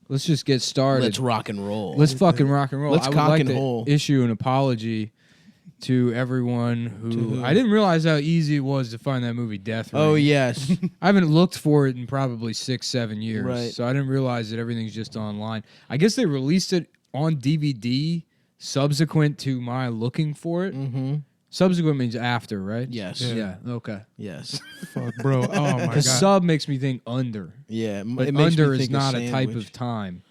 let's just get started. Let's rock and roll. Let's fucking rock and roll. Let's I would cock like and to roll. issue an apology to everyone who I didn't realize how easy it was to find that movie Death Ring. Oh, yes. I haven't looked for it in probably 6-7 years. Right. So I didn't realize that everything's just online. I guess they released it on DVD subsequent to my looking for it. Mm-hmm. Subsequent means after, right? Yes. Yeah. Okay. Yes. Fuck, bro. Oh, my God. The sub makes me think under. Yeah. But it makes me under is think not a type sandwich. of time.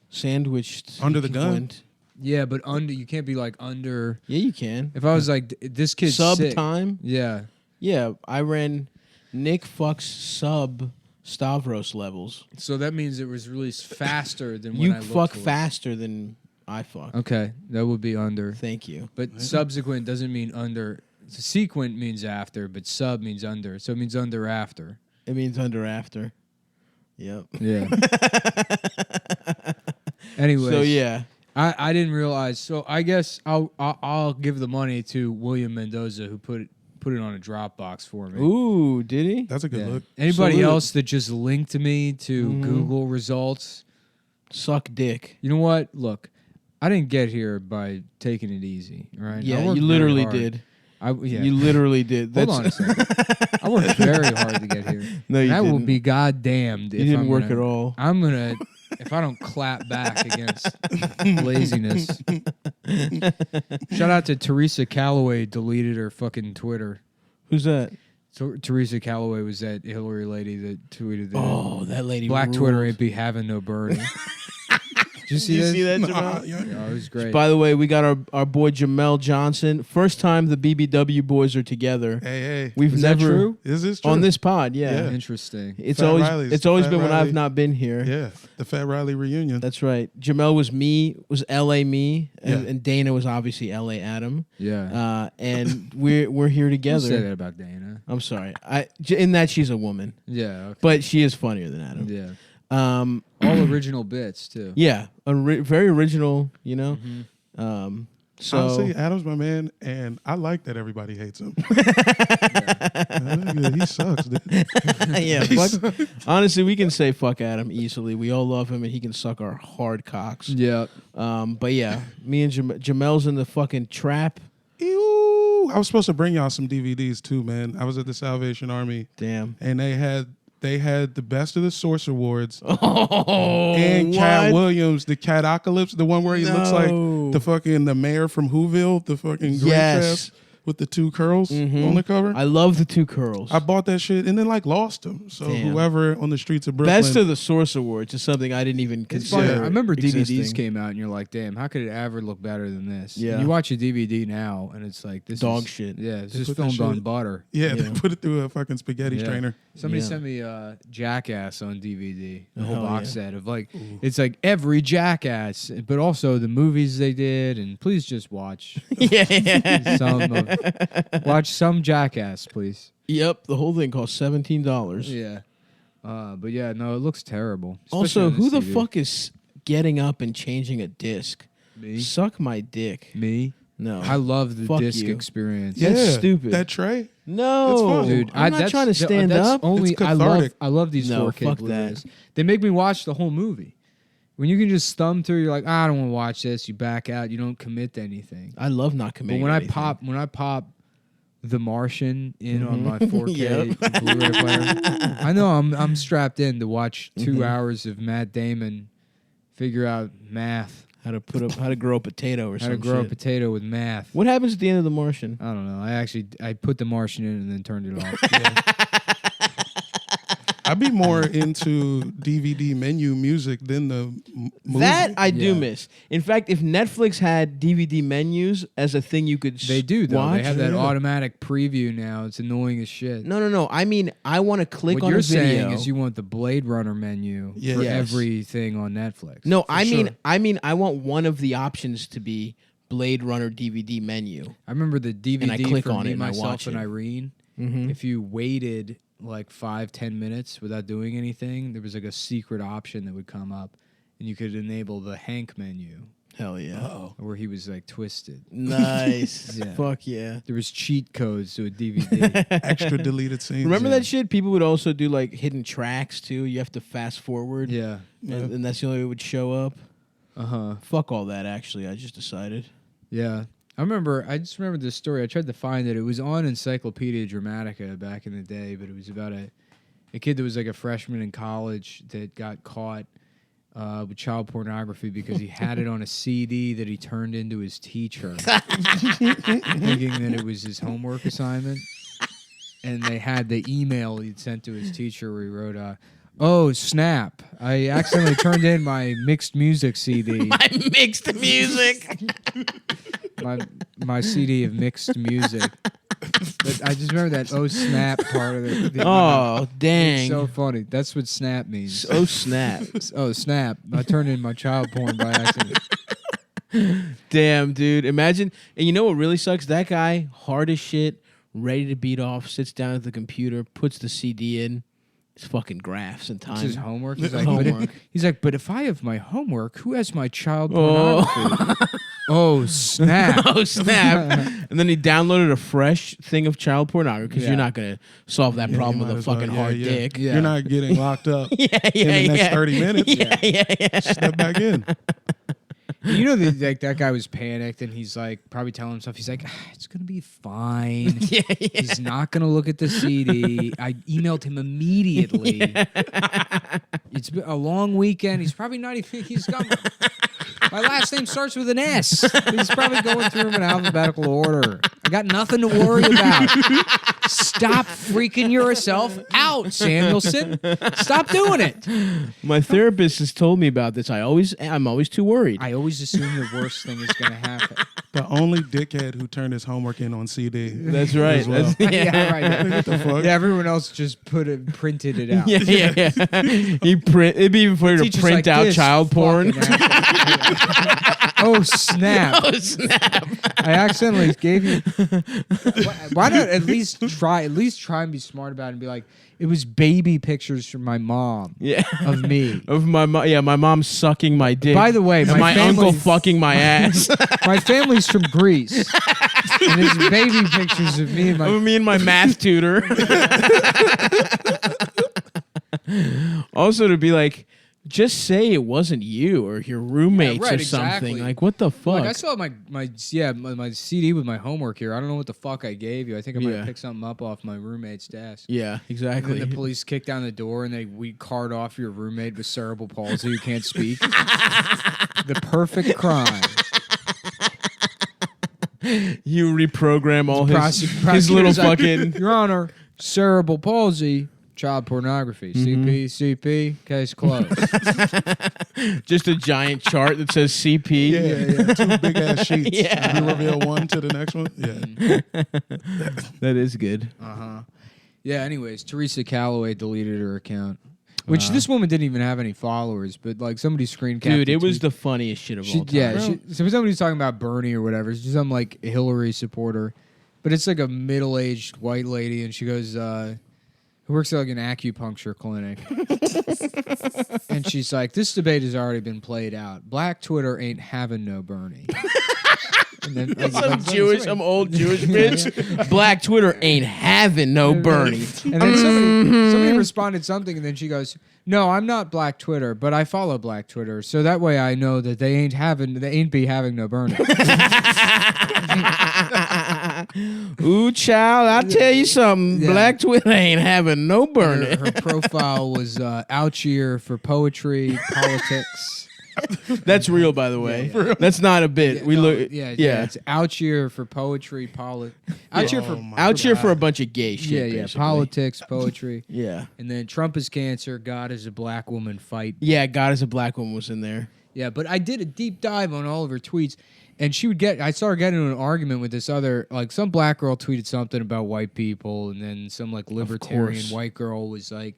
Sandwiched. Under the gun? sequent. Yeah, but under, you can't be like under. Yeah, you can. If I was like, this kid's Sub sick. time? Yeah. Yeah, I ran Nick fucks sub Stavros levels. So that means it was released faster than when You I looked fuck for it. faster than I fuck. Okay, that would be under. Thank you. But subsequent doesn't mean under. Sequent means after, but sub means under. So it means under after. It means under after. Yep. Yeah. Anyways. So yeah. I didn't realize. So I guess I'll give the money to William Mendoza who put it on a Dropbox for me. Ooh, did he? That's a good look. Anybody Salute. else that just linked me to Google results? Suck dick. You know what? Look, I didn't get here by taking it easy, right? I Yeah, worked you very literally hard. did. Yeah. You literally did. Hold on a second. I worked very hard to get here. No, you that will didn't. be goddamned. You if didn't I'm work gonna, at all. I'm gonna if I don't clap back against laziness. Shout out to Teresa Calloway. Deleted her fucking Twitter. Who's that? So Teresa Calloway was that Hillary lady that tweeted that. Oh, that lady. Black ruled. Twitter ain't be having no birdie. Did you see Did this? you see that, Nah, Jamel? yeah. Yeah, it was great. By the way, we got our boy Jamel Johnson. First time the BBW boys are together. Hey. We've Is never that true? Is this true? on this pod. Yeah, Yeah. Interesting. it's Fat always Riley's- it's always Fat been when Riley. I've not been here. Yeah. The Fat Riley reunion. That's right. Jamel was LA me, and, Yeah. and Dana was obviously LA Adam. Yeah. And we're here Don't together. say that about Dana. I'm sorry. In that she's a woman, Yeah. Okay. but she is funnier than Adam. Yeah. Um, All original bits too. yeah, very original. You know. Mm-hmm. So Honestly, Adam's my man, and I like that everybody hates him. He sucks, dude. yeah. Fuck, honestly, we can say fuck Adam easily. We all love him, and he can suck our hard cocks. Yeah. But yeah, me and Jamel's in the fucking trap. Ew. I was supposed to bring y'all some DVDs too, man. I was at the Salvation Army, Damn. and they had the Best of the Source Awards Oh, and Cat what? Williams, the Catapocalypse, the one where he looks like the mayor from Whoville, the fucking great Yes. ass with the two curls on the cover. I love the two curls. I bought that shit and then lost them. So Damn. whoever on the streets of Brooklyn, Best of the Source Awards is something I didn't even It's funny. consider. I remember DVDs existing. came out and you're like, damn, how could it ever look better than this? Yeah. And you watch a DVD now and it's like this Dog is, shit. Yeah, it's They just put that filmed on shit- butter. yeah, they put it through a fucking spaghetti Yeah. strainer. Somebody Yeah. sent me Jackass on DVD, the whole Hell box yeah. set of it's like every Jackass, but also the movies they did. And please just watch yeah. watch some Jackass, please. Yep. The whole thing cost $17. Yeah. But yeah, no, it looks terrible. Also, especially on who this the TV. fuck is getting up and changing a disc? Me? Suck my dick. Me? No. I love the Fuck disc you. experience. That's Yeah, stupid. That tray. No, It's fun. Dude, I'm not that's- trying to stand that's up. Only It's I cathartic. love these No, 4K fuck Blu-rays. that. They make me watch the whole movie. When you can just thumb through, you're like, I don't want to watch this. You back out. You don't commit to anything. I love not But committing. when to I anything. pop The Martian in on my 4K Yep. Blu-ray player, I know I'm strapped in to watch 2 hours of Matt Damon figure out math, how to grow a potato or how to something. grow a potato with math. What happens at the end of The Martian? I don't know. I put The Martian in and then turned it off. I'd be more into DVD menu music than the movie. That I do Yeah. miss. In fact, if Netflix had DVD menus as a thing you could They do though. watch, They have that Yeah. automatic preview now. It's annoying as shit. No. I mean, I want to click What on you're a video. saying is you want the Blade Runner menu Yeah. for Yes. everything on Netflix. No, I sure. mean, I want one of the options to be Blade Runner DVD menu. I remember the DVD And I click for on Me, it and I Myself, watch and it. Irene. If you waited like 5-10 minutes without doing anything, there was like a secret option that would come up, and you could enable the Hank menu. Hell yeah. Uh-oh. where he was like twisted. Nice. Yeah. Fuck yeah. There was cheat codes to a DVD. Extra deleted scenes. Remember Yeah. that shit? People would also do like hidden tracks too. You have to fast forward. Yeah. And that's the only way it would show up. Uh-huh. Fuck all that, actually. I just decided. Yeah. I just remember this story. I tried to find it. It was on Encyclopedia Dramatica back in the day, but it was about a kid that was like a freshman in college that got caught with child pornography because he had it on a CD that he turned into his teacher, thinking that it was his homework assignment. And they had the email he'd sent to his teacher where he wrote, "Oh, snap. I accidentally turned in my mixed music CD. My mixed music. my CD of mixed music." But I just remember that "oh, snap" part of it. Oh, dang. It's so funny. That's what snap means. Oh, snap. Oh, snap. I turned in my child porn by accident. Damn, dude. Imagine. And you know what really sucks? That guy, hard as shit, ready to beat off, sits down at the computer, puts the CD in. It's fucking graphs and time. It's his homework. He's Homework. but if I have my homework, who has my child pornography? Oh, snap. Oh, snap. And then he downloaded a fresh thing of child pornography because Yeah. you're not going to solve that Yeah, problem you with might a as well. fucking Yeah, hard yeah. dick. Yeah. You're not getting locked up Yeah, in the next 30 minutes. Yeah. Step back in. You know, that guy was panicked, and he's like probably telling himself, he's like, it's going to be fine. Yeah. He's not going to look at the CD. I emailed him immediately. It's been a long weekend. He's probably not even, he's got, my last name starts with an S. He's probably going through them in alphabetical order. I got nothing to worry about. Stop freaking yourself out, Samuelson. Stop doing it. My therapist has told me about this. I'm always too worried. I always assume the worst thing is going to happen. The only dickhead who turned his homework in on CD. That's right. As well. Yeah, right. Yeah. What the fuck? Yeah, everyone else just printed it out. Yeah. It'd be even funny to Teacher's print like, out "This child porn. fucking asshole." Oh, snap. Oh, snap. I accidentally gave you. Why not at least try and be smart about it and be like, it was baby pictures from my mom Yeah. of me. Of my mom. Yeah, my mom sucking my dick. By the way, and my my family- uncle fucking my ass. My family's from Greece. And it's baby pictures of me and my. Of me and my math tutor. Also, to be like, just say it wasn't you or your roommates right, or something. exactly. Like, what the fuck? Like, I saw my CD with my homework here. I don't know what the fuck I gave you. I think I might have picked something up off my roommate's desk. Yeah, And exactly. then the police kick down the door and we card off your roommate with cerebral palsy who can't speak. The perfect crime. You reprogram all his Prosecutor's little like, fucking. Your Honor, cerebral palsy, child pornography, CP, case closed. Just a giant chart that says CP. Yeah. Two big ass sheets. Yeah. You reveal one to the next one. Yeah. That is good. Yeah. Anyways, Teresa Calloway deleted her account, which this woman didn't even have any followers, but like somebody screen capped. Dude, the it was tweet. the funniest shit of all time. Yeah, so somebody's talking about Bernie or whatever. She's some like Hillary supporter, but it's like a middle-aged white lady, and she goes, who works at like an acupuncture clinic, and she's like, "This debate has already been played out. Black Twitter ain't having no Bernie." And then, some old Jewish bitch. Black Twitter ain't having no Bernie. And then somebody responded something, and then she goes, "No, I'm not Black Twitter, but I follow Black Twitter, so that way I know that they ain't be having no Bernie." Ooh, child, I'll tell you something. Yeah. Black Twitter ain't having no Bernie. Her profile was ouchier for poetry, politics. That's real, by the way. Yeah. That's not a bit. Yeah, we no, look. Yeah, Yeah. it's ouchier for poetry, ouchier for Out here for a bunch of gay shit. yeah, basically. politics, poetry, Yeah. and then Trump is cancer, God is a black woman fight. Yeah, God is a black woman was in there. Yeah, but I did a deep dive on all of her tweets, and I saw her get into an argument with this other, like some black girl tweeted something about white people, and then some like libertarian course. white girl was like,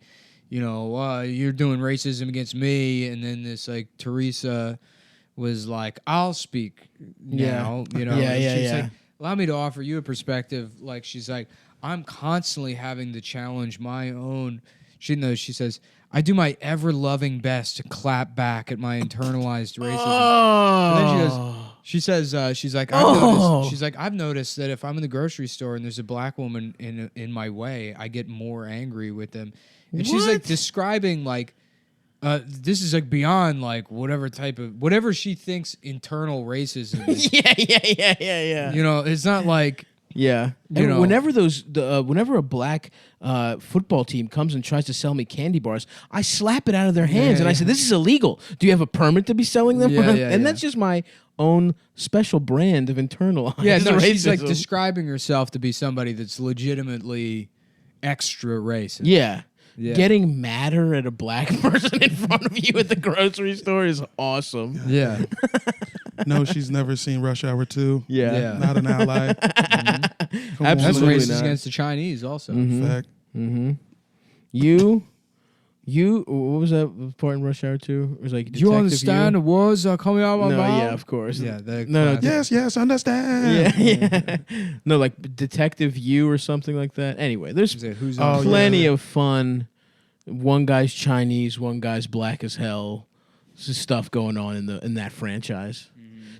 you're doing racism against me, and then this like Teresa was like, I'll speak now, Yeah, and she's yeah. like, allow me to offer you a perspective. Like she's like, I'm constantly having to challenge my own. She says, I do my ever-loving best to clap back at my internalized racism. Oh. And then she says, she's like, I've noticed that if I'm in the grocery store and there's a black woman in my way, I get more angry with them. And she's like describing like, this is like beyond like whatever she thinks internal racism is. Yeah. You know, it's not like. Yeah, You know. whenever whenever a black football team comes and tries to sell me candy bars, I slap it out of their hands and I say, "This is illegal. Do you have a permit to be selling them?" And that's just my own special brand of internalized racism. She's like describing herself to be somebody that's legitimately extra racist. Yeah. Yeah. Getting madder at a black person in front of you at the grocery store is awesome. Yeah. No, she's never seen Rush Hour 2. Yeah. Not an ally. Absolutely That's racist not. against the Chinese also. Fact. You, what was that part in Rush Hour 2? It was like, Do you understand the words coming out of my No, mouth? yeah, of course. Yeah. No, Yes, understand. Yeah. No, like Detective You or something like that. Anyway, there's Who's Oh, on? plenty of fun. One guy's Chinese, one guy's black as hell. There's stuff going on in that franchise.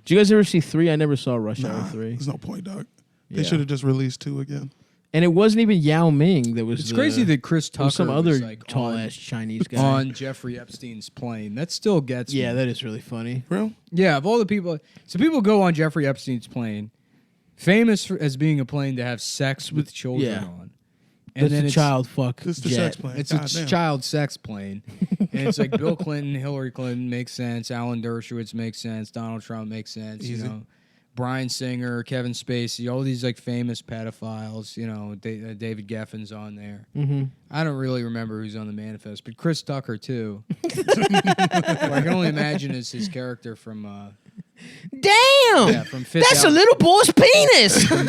Did you guys ever see 3? I never saw Rush Hour 3. There's no point, dog. They Yeah. should have just released 2 again. And it wasn't even Yao Ming that was It's crazy that Chris it was Tucker some other was like tall on, ass Chinese guy. on Jeffrey Epstein's plane. That still gets me. Yeah, that is really funny. Bro? Yeah, of all the people. So people go on Jeffrey Epstein's plane, famous as being a plane to have sex with children Yeah. on. That's then a it's child fuck This is the jet. sex plane. It's God a damn. child sex plane. And it's like Bill Clinton, Hillary Clinton makes sense. Alan Dershowitz makes sense. Donald Trump makes sense. Easy. You know, Brian Singer, Kevin Spacey, all these like famous pedophiles. You know, David Geffen's on there. Mm-hmm. I don't really remember who's on the manifest, but Chris Tucker too. I can only imagine as his character from Damn! from Fifth That's a little boy's penis! from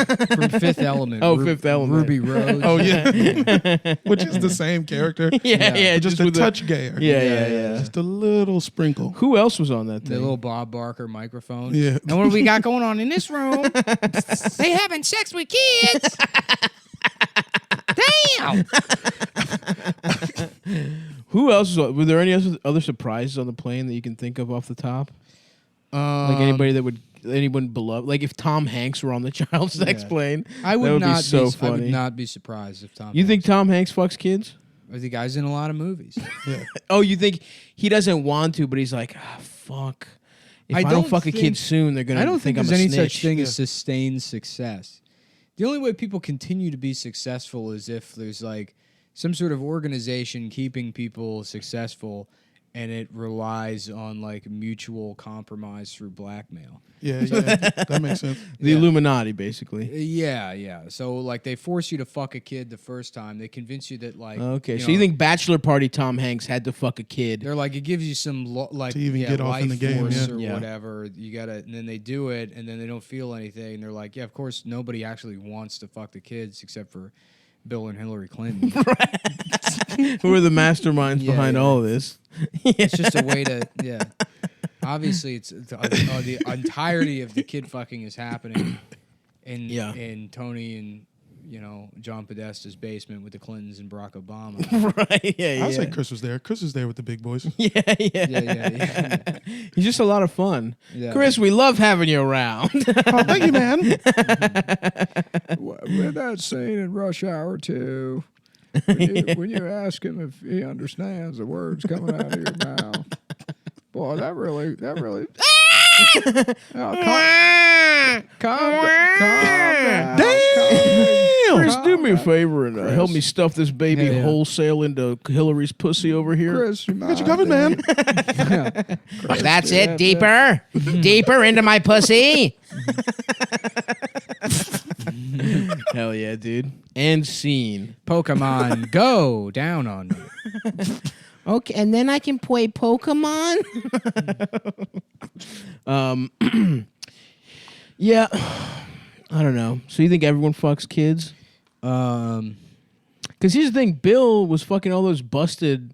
Fifth Element. Oh, Fifth Element. Ruby Rose. Oh, yeah. Which is the same character. yeah, Just a with touch gayer. Yeah. Just a little sprinkle. Who else was on that The thing? little Bob Barker microphone. Yeah. And what do we got going on in this room? They having sex with kids. Damn. Who else was on? Were there any other surprises on the plane that you can think of off the top? Like anyone beloved? Like if Tom Hanks were on the child sex plane, I would that would not be so I funny. would not be surprised if Tom. You think Tom Hanks fucks kids? I think guy's in a lot of movies. Oh, you think he doesn't want to, but he's like, fuck. If I don't fuck a kid soon, they're gonna. I don't think I'm there's a any snitch. such thing as sustained success. The only way people continue to be successful is if there's like some sort of organization keeping people successful, and it relies on like mutual compromise through blackmail. Yeah, that makes sense. The Illuminati, basically. Yeah. So like they force you to fuck a kid the first time. They convince you that like Okay, so know, you think Bachelor Party Tom Hanks had to fuck a kid? they're like it gives you some To even get off life in the game, force yeah. or Yeah. whatever. You gotta, and then they do it, and then they don't feel anything. And they're like, yeah, of course nobody actually wants to fuck the kids except for Bill and Hillary Clinton. Who are the masterminds Yeah, behind yeah. all of this? It's just a way to Obviously, it's the entirety of the kid fucking is happening in Tony and John Podesta's basement with the Clintons and Barack Obama. Right? Yeah. I would say Chris was there. Chris was there with the big boys. Yeah. Yeah. He's just a lot of fun. Yeah. Chris, we love having you around. Oh, thank you, man. With that scene in Rush Hour 2, when you ask him if he understands the words coming out of your mouth, boy, that really. Calm down. Damn. Chris, do me a favor and help me stuff this baby Yeah. wholesale into Hillary's pussy over here. Chris, you Got you covered, man. That's it. Deeper. Deeper into my pussy. Hell yeah, dude. And scene. Pokemon, go down on me. Okay, and then I can play Pokemon. Yeah. I don't know. So you think everyone fucks kids? Because here's the thing, Bill was fucking all those busted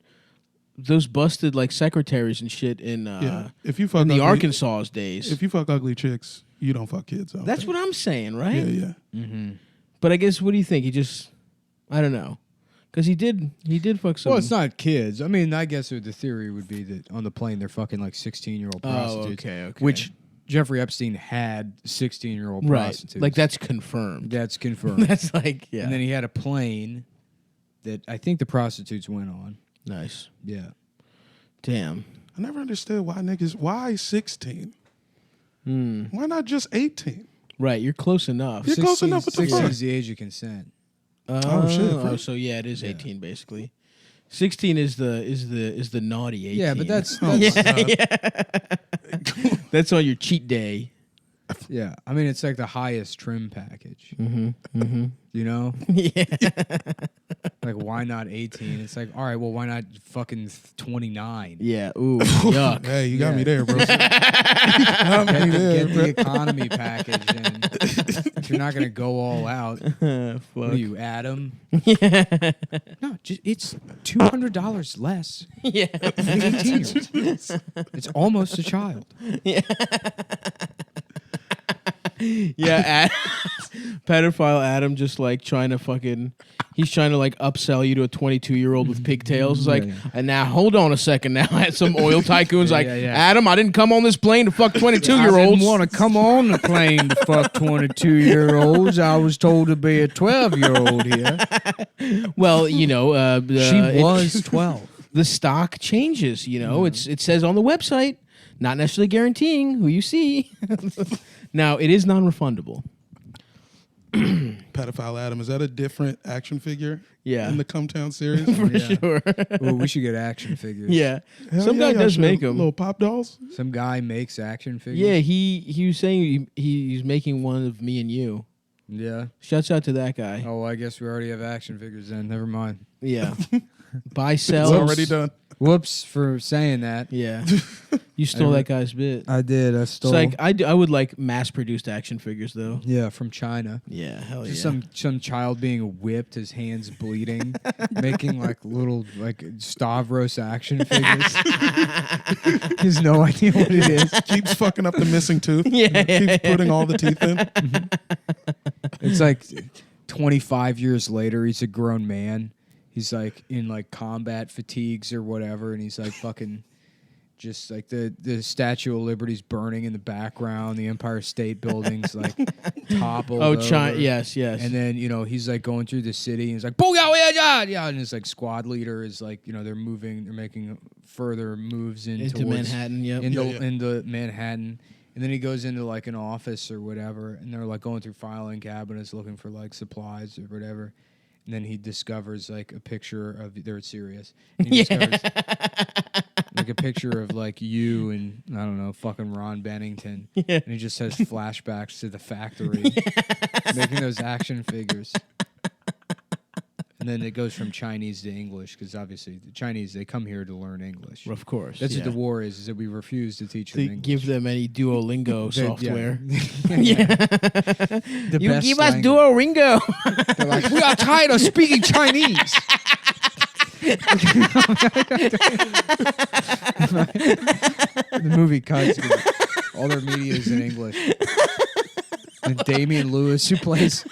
like secretaries and shit in If you fuck in the ugly, Arkansas days. if you fuck ugly chicks, you don't fuck kids. That's what I'm saying, right? Yeah. But I guess, what do you think? He just, I don't know. Because he did fuck some. Well, it's not kids. I mean, I guess the theory would be that on the plane they're fucking like 16-year-old prostitutes. Okay. Which Jeffrey Epstein had 16-year-old right. prostitutes. Like that's confirmed. That's confirmed. That's like yeah. And then he had a plane that I think the prostitutes went on. Nice. Yeah. Damn. I never understood why 16? Why not just 18? Right, you're close enough. You're close enough with the 16 fuck. is the age of consent. Oh, shit, Oh, right. so yeah, it is 18 basically. 16 is the naughty 18. Yeah, but that's that's on your cheat day. yeah. I mean, it's like the highest trim package. You know? Yeah. Like, why not 18? It's like, all right, well, why not fucking 29? Yeah. Ooh. Yuck. Hey, you got Yeah. me there, bro. You got me there, Get bro. the economy package in. If you're not going to go all out. What Fuck. are you, Adam? Yeah. No, it's $200 less Yeah. for the 18-year-olds. It's almost a child. Yeah. Pedophile Adam just like trying to he's trying to like upsell you to a 22-year-old with pigtails. It's like, Yeah. and now hold on a second. Now some oil tycoon's like, yeah. Adam, I didn't come on this plane to fuck 22-year-olds. I didn't want to come on the plane to fuck 22-year-olds. I was told to be a 12-year-old here. Well, She was 12. the stock changes. It says on the website, not necessarily guaranteeing who you see. Now it is non-refundable. Pedophile Adam, is that a different action figure? Yeah. In the Cumtown series? For Yeah. sure. Ooh, we should get action figures. Yeah. Hell Some yeah, guy y'all does should. make them. Little pop dolls? Some guy makes action figures. Yeah, he was saying he's making one of me and you. Yeah. Shouts out to that guy. Oh, I guess we already have action figures then. Never mind. Yeah. Buy, It's sell. already done. Whoops for saying that. Yeah. You stole that guy's bit. I did. I It's stole. like I would like mass-produced action figures though. Yeah, from China. Yeah, hell Just yeah. some child being whipped, his hands bleeding, making like little like Stavros action figures. He has no idea what it is. Keeps fucking up the missing tooth. Yeah. Keeps putting all the teeth in. It's like 25 years later, he's a grown man. He's like in like combat fatigues or whatever, and he's like fucking just like the Statue of Liberty's burning in the background, the Empire State Building's like toppled. Oh, over. China. Yes. And then, he's like going through the city and he's like, booyah, yeah, yeah. And his like squad leader is like, they're making further moves into towards Manhattan. Yep. into Manhattan. And then he goes into like an office or whatever, and they're like going through filing cabinets looking for like supplies or whatever. And then he discovers like a picture of they're serious. And he discovers like a picture of like you and I don't know, fucking Ron Bennington. Yeah. And he just has flashbacks to the factory making those action figures. And then it goes from Chinese to English because obviously the Chinese, they come here to learn English. Of course. That's yeah. what the war is that we refuse to teach them To English. give them any Duolingo They- software. Yeah. The You best give us language. Duolingo. They're like, we are tired of speaking Chinese. The movie cuts. All their media is in English. And Damian Lewis, who plays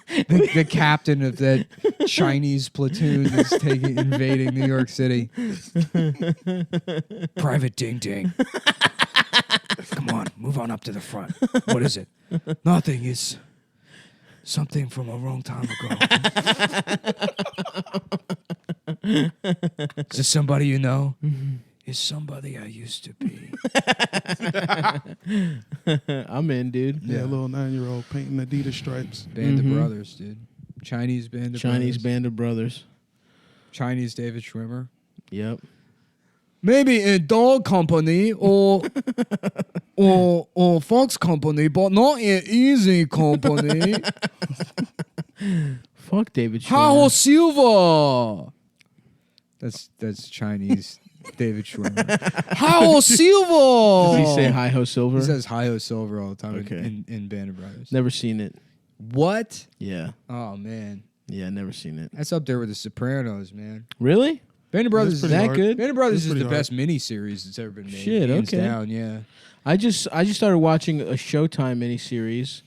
the captain of that Chinese platoon that's invading New York City. Private Ding Ding. Come on, move on up to the front. What is it? Nothing. It's something from a long time ago. Is this somebody you know? Is somebody I used to be. I'm in, dude. Yeah, a little 9-year-old painting Adidas stripes. Band of Brothers, dude. Chinese Band of Chinese Brothers. band of brothers. Chinese David Schwimmer. Yep. Maybe a dog company or Fox company, but not an easy company. Fuck David Hao Schwimmer. Silva. That's Chinese David Schwimmer. Hao Silva. Does he say hi ho silver? He says Hi-Ho Silver all the time Okay. in Band of Brothers. Never seen it. What? Yeah. Oh, man. Yeah, never seen it. That's up there with The Sopranos, man. Really? Band of Brothers is pretty that hard. good? Band of Brothers That's is the pretty hard. best miniseries that's ever been made. Shit, hands okay. down, yeah. I just started watching a Showtime miniseries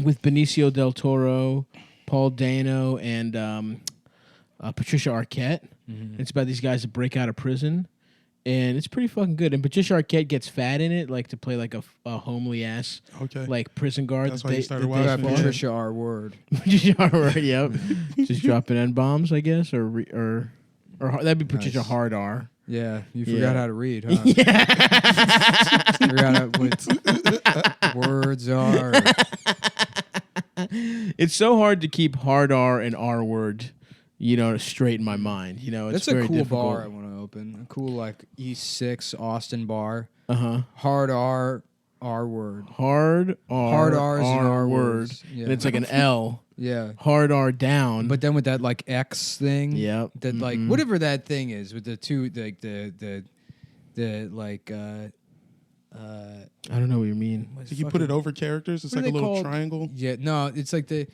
with Benicio del Toro, Paul Dano, and Patricia Arquette. It's about these guys that break out of prison, and it's pretty fucking good. And Patricia Arquette gets fat in it, like to play like a homely ass, like prison guard. That's why you started watching. Got Patricia R. Word. Patricia R. Word, yep. Just dropping N bombs, I guess, or that'd be Patricia Hard R. Yeah, you forgot how to read, huh? Yeah. Forgot what words are. It's so hard to keep hard R and R word, straight in my mind. It's That's a very cool difficult. bar I want to open. A cool like E6 Austin bar. Uh-huh. Hard R word. Hard R's and R word. words. Yeah. And it's like an L. Yeah. Hard R down. But then with that like X thing. Yep. That like whatever that thing is with the two like the like I don't know what you mean. Did you put it over characters? It's like a little triangle. Yeah, no, it's like the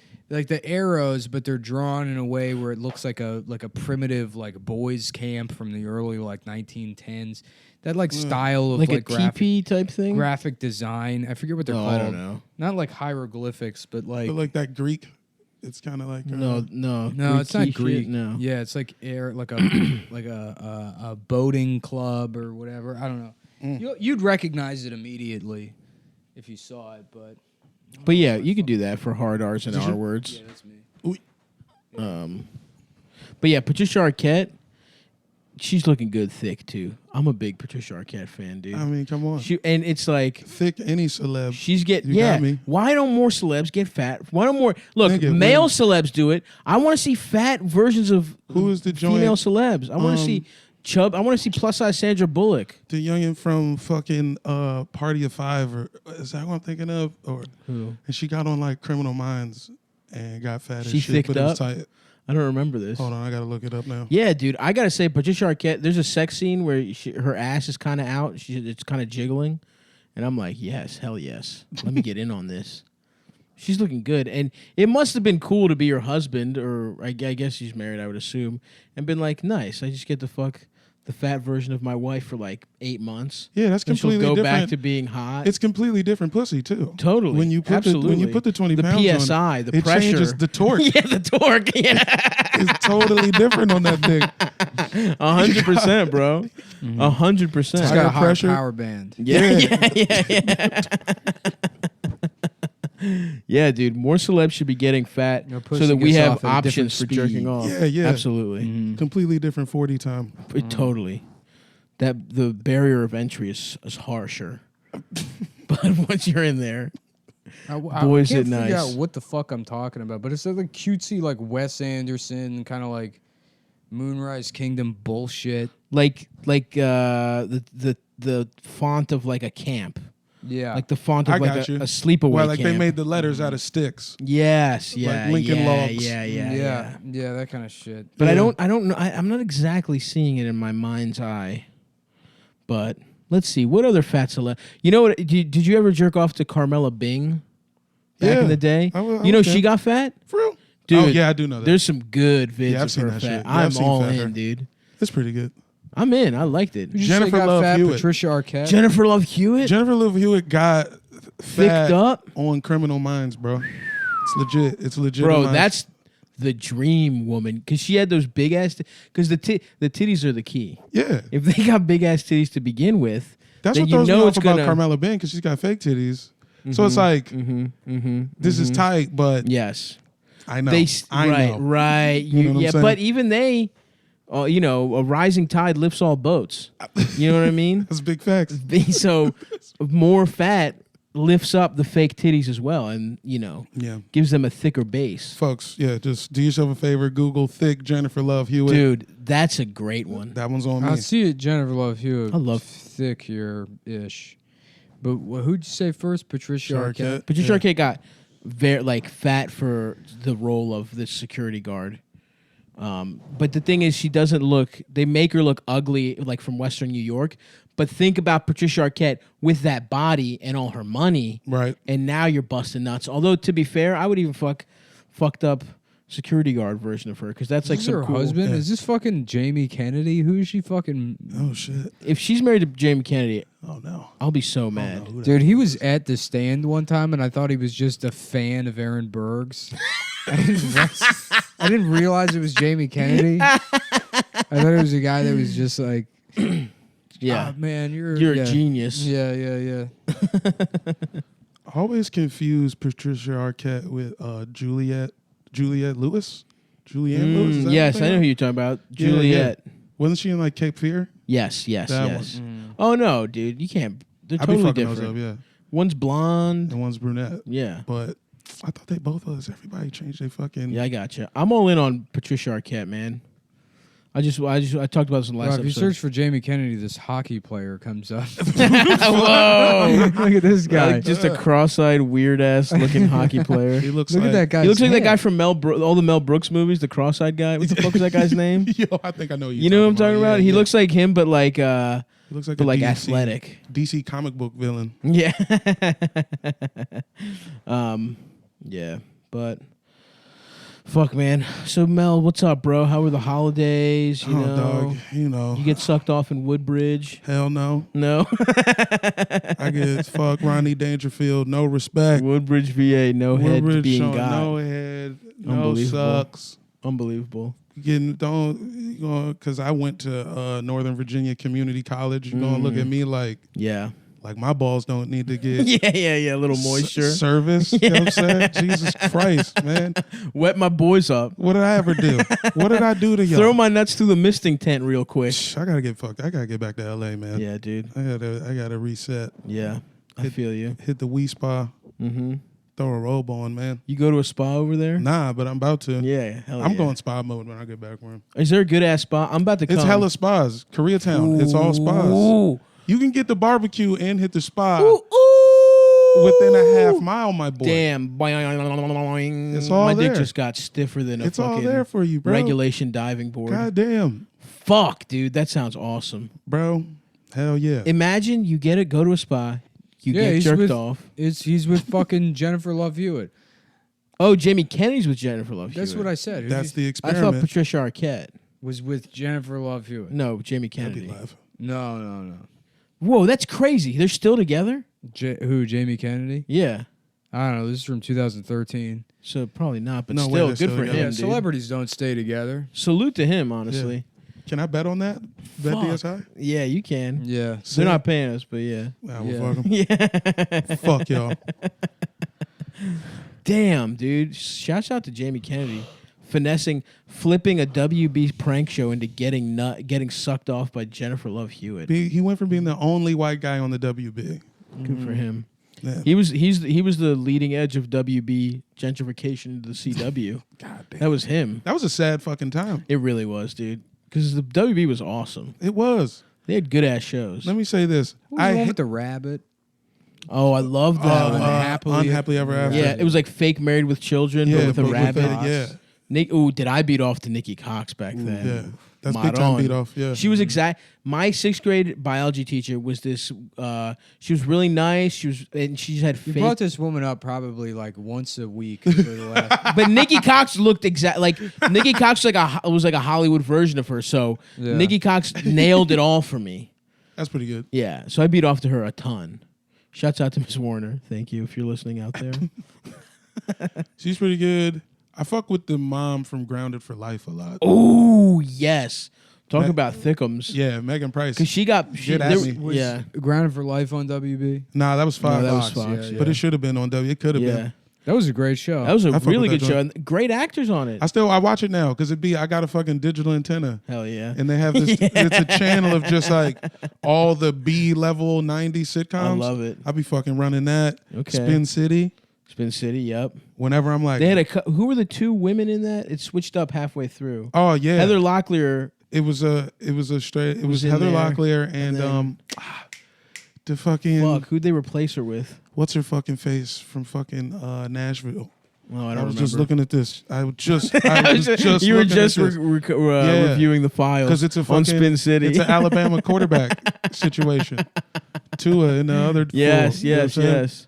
arrows, but they're drawn in a way where it looks like a primitive like boys camp from the early like 1910s. That like style of like a graphic teepee type thing. graphic design. I forget what they're called. I don't know. Not like hieroglyphics, but like that Greek. It's kind of like no, Greek it's not Greek. Shit, no. Yeah, it's like like a like a boating club or whatever. I don't know. You'd recognize it immediately if you saw it, but yeah, you could do that for hard R's and R words. Yeah, that's me. But yeah, Patricia Arquette, she's looking good thick too. I'm a big Patricia Arquette fan, dude. I mean, come on. And it's like thick any celeb. She's getting got me. Why don't more celebs get fat? Why don't more Nigga, male celebs do it? I want to see fat versions of who is the female celebs. I want to see chub. I want to see plus size Sandra Bullock. The youngin from fucking Party of Five, or is that what I'm thinking of? Or who? And she got on like Criminal Minds and got fat. She as shit, thicked but it was up. tight. I don't remember this. Hold on, I gotta look it up now. Yeah, dude, I gotta say, Patricia Arquette. There's a sex scene where her ass is kind of out. It's kind of jiggling, and I'm like, yes, hell yes. Let me get in on this. She's looking good, and it must have been cool to be her husband, or I guess she's married, I would assume, and been like, nice. I just get to fuck the fat version of my wife for like 8 months. Yeah, that's completely she'll go different. back to being hot. It's completely different pussy too. Totally. When you put the 20 pounds the on, PSI, the it pressure, changes the torque. yeah, the torque. Yeah, It's totally different on that thing. 100%, bro. 100%. It's got a Higher higher pressure. power band. Yeah. Yeah, dude. More celebs should be getting fat Your so pussy that we gets have off at a different options for jerking speed. off. Yeah. Absolutely. Completely different 40 time. Totally. That the barrier of entry is harsher. But once you're in there, boys, I it can't figure nice. out what the fuck I'm talking about, but it's like cutesy, like Wes Anderson, kind of like Moonrise Kingdom bullshit. like the font of like a camp. Yeah, Like the font of I like got you. a sleepaway Well, like camp. they made the letters out of sticks. Yes, yeah, Lincoln yeah, Logs. yeah, that kind of shit. But Yeah. I don't know. I'm not exactly seeing it in my mind's eye. But let's see. What other fat celeb? You know what? Did you ever jerk off to Carmela Bing back in the day? I you know was she there. got fat? For real? Dude, Oh, yeah, I do know that. There's some good vids Yeah, I've of seen her that fat. shit. Yeah, I'm I've seen all fat in, her. dude. It's pretty good. I'm in. I liked it. Did you Jennifer say got Love fat Hewitt. Patricia Arquette. Jennifer Love Hewitt? Jennifer Love Hewitt got fat Thicked up? on Criminal Minds, bro. It's legit. It's legit. Bro, that's the dream woman. Because she had those big ass... Because the titties are the key. yeah. If they got big ass titties to begin with, That's then what you throws me know off it's about gonna... Carmela Bing, because she's got fake titties. So it's like, this is tight, but Yes. I know. I know. Right. You know what I'm yeah, saying? but even they... a rising tide lifts all boats. You know what I mean? That's big facts. So more fat lifts up the fake titties as well, and Yeah. gives them a thicker base. Folks, yeah, just do yourself a favor. Google thick Jennifer Love Hewitt. Dude, that's a great one. That one's on me. I see it, Jennifer Love Hewitt. I love- thick here ish. But who'd you say first? Patricia Arquette. Patricia Arquette got very fat for the role of the security guard. But the thing is, she doesn't look. They make her look ugly, like from Western New York. But think about Patricia Arquette with that body and all her money, Right. and now you're busting nuts. Although to be fair, I would even fucked up security guard version of her because that's like Is some her cool. husband? Yeah. Is this fucking Jamie Kennedy? Who is she fucking? Oh shit. If she's married to Jamie Kennedy, Oh no. I'll be so I mad. don't know who that Dude, he is. was at the stand one time, and I thought he was just a fan of Aaron Berg's. I didn't realize it was Jamie Kennedy. I thought it was a guy that was just like, Yeah, "Ah, man, you're you're yeah. a genius. Yeah. I always confuse Patricia Arquette with Juliette Lewis. Julianne Lewis. Is that Yes, her I know name? who you're talking about. Yeah, Juliet. yeah. Wasn't she in like Cape Fear? Yes. That Oh no, dude, you can't. They're I be totally fucking different. those up, yeah. One's blonde. And one's brunette. Yeah. But I thought they both was. Everybody changed their fucking. Yeah, I got you. I'm all in on Patricia Arquette, man. I talked about this in the last Bro, if you episode. search for Jamie Kennedy, this hockey player comes up. Whoa! Look at this guy. Like just a cross-eyed, weird-ass looking hockey player. He looks Look like at that guy. He looks like that guy from all the Mel Brooks movies, the cross-eyed guy. What the fuck is that guy's name? Yo, I think I know You know what I'm talking about? Yeah, He yeah. looks like him, but like He looks like a DC, athletic. DC comic book villain. Yeah. Yeah, but fuck, man. So Mel, what's up, bro? How were the holidays? You know, dog. You know. you get sucked off in Woodbridge? Hell no. No. I get fuck Ronnie Dangerfield. No respect. Woodbridge, VA, no head Woodbridge being showing got. no head. No Unbelievable. sucks. Unbelievable. Getting because I went to Northern Virginia Community College. You're gonna look at me like Yeah. my balls don't need to get Yeah. A little moisture. service. You know what I'm saying? Jesus Christ, man. Wet my boys up. What did I ever do? What did I do to y'all? Throw my nuts through the misting tent real quick. I gotta get fucked. I gotta get back to LA, man. Yeah, dude. I gotta reset. Yeah. I feel you. Hit the Wii Spa. Mm-hmm. Throw a robe on, man. You go to a spa over there? Nah, but I'm about to. Yeah. Hell I'm yeah. going spa mode when I get back from. Is there a good ass spa? I'm about to come. It's hella spas. Koreatown. It's all spas. Ooh. You can get the barbecue and hit the spa Ooh. within a half mile, my boy. Damn. It's all My there. dick just got stiffer than a It's all fucking there for you, bro. regulation diving board. God damn, Fuck, dude. That sounds awesome. bro. Hell yeah. Imagine you go to a spa, you get he's jerked with, off. He's with fucking Jennifer Love Hewitt. Oh, Jamie Kennedy's with Jennifer Love That's Hewitt. what I said. That's the I experiment. thought Patricia Arquette. was with Jennifer Love Hewitt. No, Jamie That'd be Kennedy. live. No. Whoa, that's crazy. They're still together? Who? Jamie Kennedy? Yeah. I don't know. This is from 2013. So probably not, but No way, still, they're good still for together. him, Yeah, dude. celebrities don't stay together. Salute to him, honestly. Can I bet on that? Bet Fuck. DSI? Yeah, you can. Yeah. They're not paying us, but yeah. Nah, well, Yeah. fuck 'em. Yeah. Fuck y'all. Damn, dude. Shouts out to Jamie Kennedy. Flipping a WB prank show into getting sucked off by Jennifer Love Hewitt. He went from being the only white guy on the WB. Good for him. Yeah. He was the leading edge of WB gentrification to the CW. God damn. That was him. That was a sad fucking time. It really was, dude. Because the WB was awesome. It was. They had good ass shows. Let me say this. What was the one I with the rabbit? Oh, I loved that one. Unhappily Ever After. Yeah, it was like fake Married with Children, but with a but rabbit. yeah. Did I beat off to Nikki Cox back then? Yeah. That's Mod big time on. beat off. Yeah. She was my 6th grade biology teacher was this. She was really nice. She had You fake. brought this woman up probably like once a week for the last. But Nikki Cox looked like Nikki Cox was like a Hollywood version of her. So Yeah. Nikki Cox nailed it all for me. That's pretty good. Yeah. So I beat off to her a ton. Shouts out to Miss Warner. Thank you if you're listening out there. She's pretty good. I fuck with the mom from Grounded for Life a lot. Oh yes. Talk Me- about thickums. Yeah, Megan Price. Because she got Get at me. Was yeah. Grounded for Life on WB. Nah, that was Fox. No, that was Fox, Fox. yeah, But it should have been on W. It could have Yeah. been. That was a great show. That was a I fuck really with good that show. And great actors on it. I watch it now because I got a fucking digital antenna. Hell yeah. And they have this, it's a channel of just like all the B-level 90s sitcoms. I love it. I be fucking running that. Okay. Spin City. Spin City, yep. Whenever I'm like, They had who were the two women in that? It switched up halfway through. oh yeah, Heather Locklear. It was Heather in there, Locklear and then- the fucking Fuck, who'd they replace her with? what's her fucking face from fucking Nashville. Oh, I I don't was remember. just looking at this. I was just you were looking just at this. Yeah. reviewing the files 'Cause it's a on fucking- Spin City. It's an Alabama quarterback situation. Tua and the other yes, fool, you know yes, what I'm saying? yes.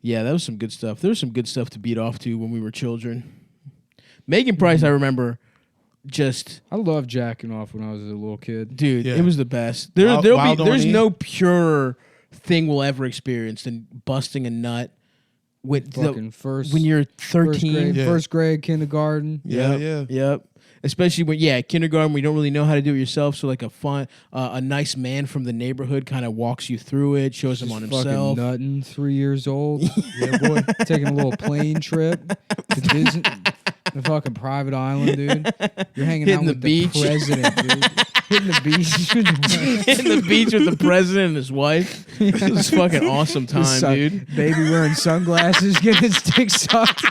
Yeah, that was some good stuff. There was some good stuff to beat off to when we were children. Megan Price, I remember, just I loved jacking off when I was a little kid. dude, Yeah. it was the best. Wild There's Orny. no purer thing we'll ever experience than busting a nut with Fucking first when you're first 13. grade, Yeah. first grade, kindergarten. Yep. Especially when kindergarten, we don't really know how to do it yourself. So like a nice man from the neighborhood kind of walks you through it, shows him on Just himself. fucking nutting, 3 years old. Yeah, boy. Taking a little plane trip to Disney, the fucking private island, dude. You're hanging Hitting out the with beach. the president, dude. Hitting the beach. In the beach with the president and his wife. It was fucking awesome time, dude. Baby wearing sunglasses, getting his dick sucked.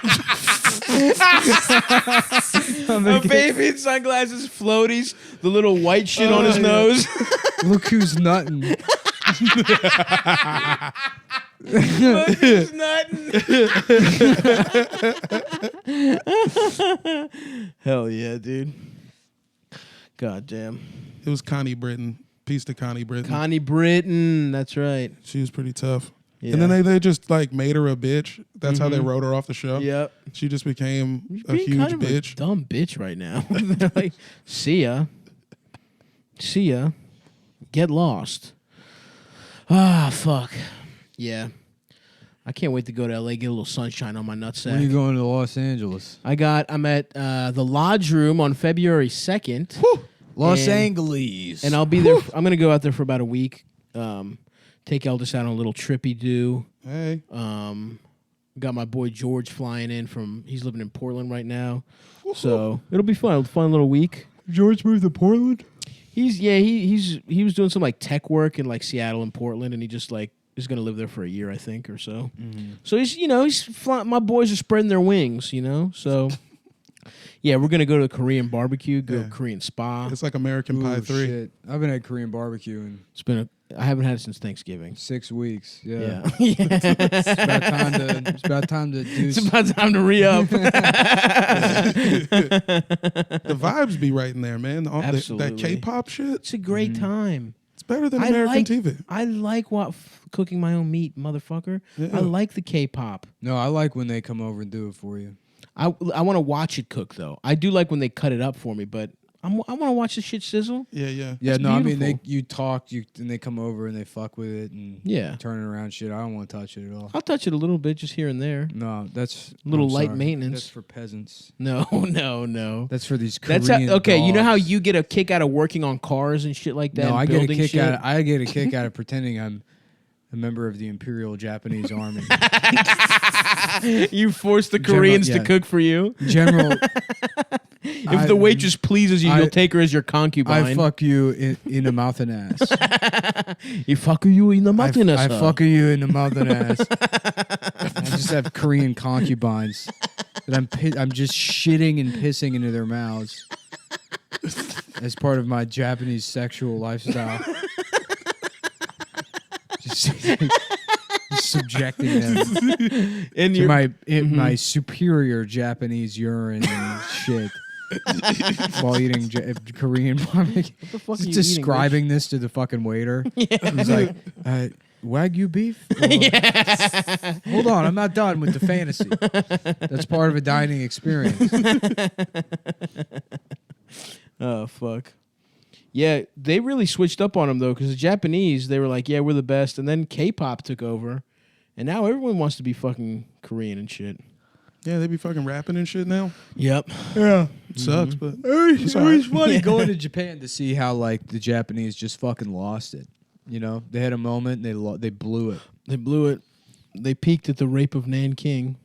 A baby in sunglasses, floaties, the little white shit on his nose. Look who's nutting. Look who's nutting. Hell yeah, dude. God damn. It was Connie Britton. Peace to Connie Britton. Connie Britton, that's right. She was pretty tough. Yeah. And then they just like made her a bitch. That's how they wrote her off the show. Yep. She just became a Being huge kind of bitch. a dumb bitch right now. They're like, see ya. Get lost. Ah, fuck. Yeah. I can't wait to go to LA, get a little sunshine on my When are you nutsack. going to Los Angeles? I'm at the Lodge Room on February 2nd. Los And- Angeles. And I'll be there. I'm going to go out there for about a week. Take Eldest out on a little trippy do. Hey. Got my boy George flying in he's living in Portland right now. So it'll be fun. Fun little week. George moved to Portland? He was doing some like tech work in like Seattle and Portland, and he just like is gonna live there for a year, I think, or so. So he's flying. My boys are spreading their wings, So yeah, we're gonna go to a Korean barbecue, go to Korean spa. It's like American Pie 3. Shit. I haven't had Korean barbecue in I haven't had it since Thanksgiving. 6 weeks. Yeah. Yeah, It's about time to do it's about time to re up. The vibes be right in there, man. Absolutely. That K-pop shit. It's a great time. It's better than American TV. I like cooking my own meat, motherfucker. Yeah. I like the K-pop. No, I like when they come over and do it for you. I want to watch it cook though. I do like when they cut it up for me, but I want to watch the shit sizzle. Yeah, yeah. Yeah, It's no, I mean beautiful. you talk, and they come over and they fuck with it and Yeah. turn it around shit. I don't want to touch it at all. I'll touch it a little bit, just here and there. No, that's Little I'm light sorry. maintenance. That's for peasants. No, no. That's for these Korean That's okay. You know how dogs. you get a kick out of working on cars and shit like that. No, and I get a building kick shit? out. I get a kick out of pretending I'm a member of the Imperial Japanese Army. You force the General- Koreans to yeah. cook for you. General, If the waitress pleases you, you'll take her as your concubine. I fuck you in the mouth and ass. You fuck you in the mouth and I ass. fuck you in the mouth and ass. I just have Korean concubines that I'm just shitting and pissing into their mouths as part of my Japanese sexual lifestyle. Just subjecting them And to you're my superior Japanese urine and shit while eating Korean barbecue. the fuck are Just you describing this to the fucking waiter. He's like, Wagyu beef? Or- Hold on, I'm not done with the fantasy. That's part of a dining experience. Oh, fuck. Yeah, they really switched up on them, though, because the Japanese, they were like, yeah, we're the best. And then K-pop took over. And now everyone wants to be fucking Korean and shit. Yeah, they be fucking rapping and shit now. Yep. Yeah. Sucks, but It's all right. funny going to Japan to see how like the Japanese just fucking lost it. You know, they had a moment and they blew it. They blew it. They peaked at the rape of Nanking.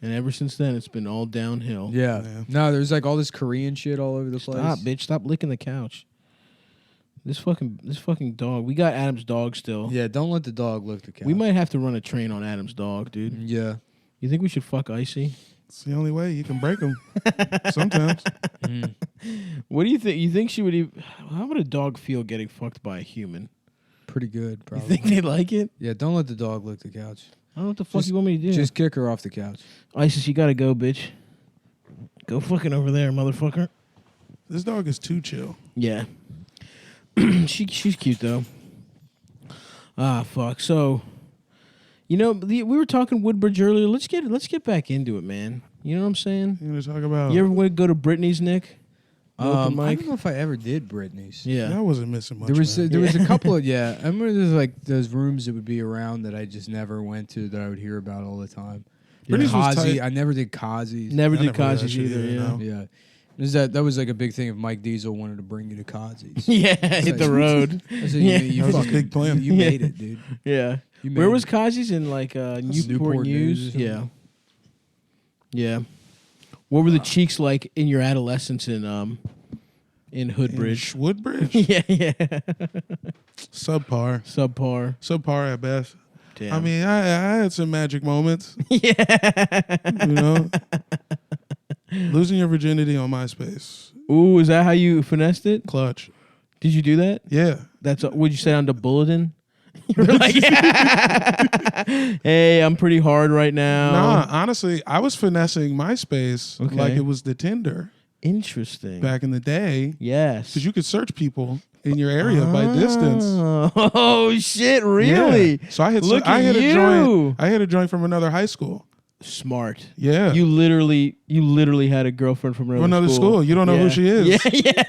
And ever since then, it's been all downhill. Yeah. Yeah. No, there's like all this Korean shit all over the place. Stop, bitch. Stop licking the couch. This fucking dog. We got Adam's dog still. Yeah, don't let the dog lick the couch. We might have to run a train on Adam's dog, dude. Yeah. You think we should fuck Icy? it's the only way you can break them. Sometimes. What do you think? You think she would even... How would a dog feel getting fucked by a human? Pretty good, You probably. think they like it? Yeah, don't let the dog lick the couch. I don't know what the fuck Just- you want me to do. Just kick her off the couch. Isis, you gotta go, bitch. Go fucking over there, motherfucker. This dog is too chill. Yeah. She's cute though. Ah, fuck. So, we were talking Woodbridge earlier. Let's get back into it, man. You know what I'm saying? You want to talk about? You ever want to go to Britney's, Nick? The open I mic? don't know if I ever did Britney's. Yeah. I wasn't missing much. There was man. there was a couple of I remember there's like those rooms that would be around that I just never went to that I would hear about all the time. Britney's was Kazi, tight. I never did Kazi's. Never I did never did that Kazi's shit either, either, yeah. no. Yeah. That was like a big thing if Mike Diesel wanted to bring you to Kazi's. Yeah, hit the road. I said, Yeah. you That was a fucking- big plan. You made it, dude. Yeah. You made Where it. was Kazi's? In like Newport Newport News? News or Yeah. something? Yeah. What were the cheeks like in your adolescence in Hoodbridge? Woodbridge, Yeah, yeah. subpar, Subpar. at best. Damn. I mean, I had some magic moments. yeah. You know, losing your virginity on MySpace, Ooh, is that how you finessed it? clutch. Did you do that? Yeah, Would you say on the bulletin? You were like, hey, I'm pretty hard right now. nah. Honestly, I was finessing MySpace Okay. like it was the Tinder Interesting. back in the day, Yes. because you could search people in your area by distance. Oh shit! Really? Yeah. So I had Look I at had a you. joint. I had a joint from another high school. Smart. Yeah. You literally had a girlfriend from From another school. You don't know who she is. Yeah.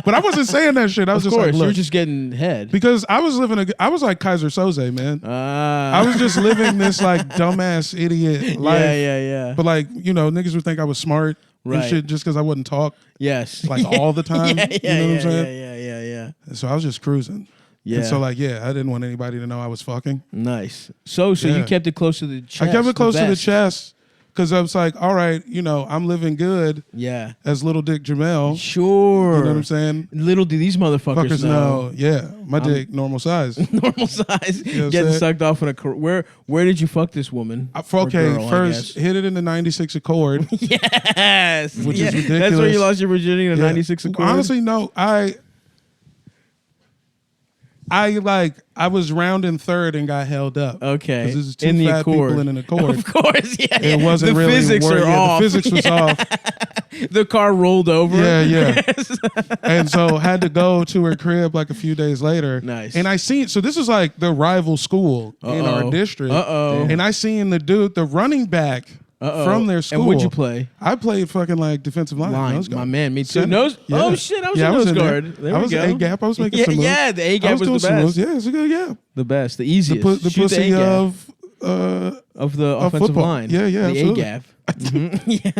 But I wasn't saying that shit. I was Of just course, like, you look, were just getting head. because I was living I was like Kaiser Soze, man. I was just living this like dumbass idiot life. Yeah. But like, niggas would think I was smart Right. and shit just because I wouldn't talk Yes. like all the time. Yeah, you know what I'm saying? Yeah. And so I was just cruising. Yeah. And so like, I didn't want anybody to know I was fucking. Nice. So Yeah. you kept it close to the chest. I kept it close to the vest. chest because I was like, all right, I'm living good Yeah. as little dick Jamel. Sure. You know what I'm saying? Little do these motherfuckers Fuckers know. know. Yeah. My dick, normal size. Normal size. know what I'm Getting saying? sucked off in a where did you fuck this woman? Or Okay, girl, I first guess? hit it in the 96 Accord. Yes. Which is Yeah. That's ridiculous. where you lost your virginity in a Yeah. 96 Accord. Honestly, no. I was rounding third and got held up. Okay. 'Cause this is two in the fat Accord. people in an Accord. Of course, yeah. It wasn't the really physics are off. The physics was off. The car rolled over. Yeah. And so had to go to her crib like a few days later. Nice. And I seen, so this was like the rival school in our district. Uh-oh. And I seen the running back from their school. And what'd you play? I played fucking like defensive line. Nose guard. My man, me too. Center. Nose. Yeah. Oh shit, I was Yeah, a nose in there. guard. There I we was go. A gap. I was making yeah, some moves. yeah. The A I gap was doing the some moves. best. Yeah, it's a good gap. The best, the easiest. The Shoot pussy the A-gap. of the offensive football. line. Yeah, The absolutely. A gap. Yeah.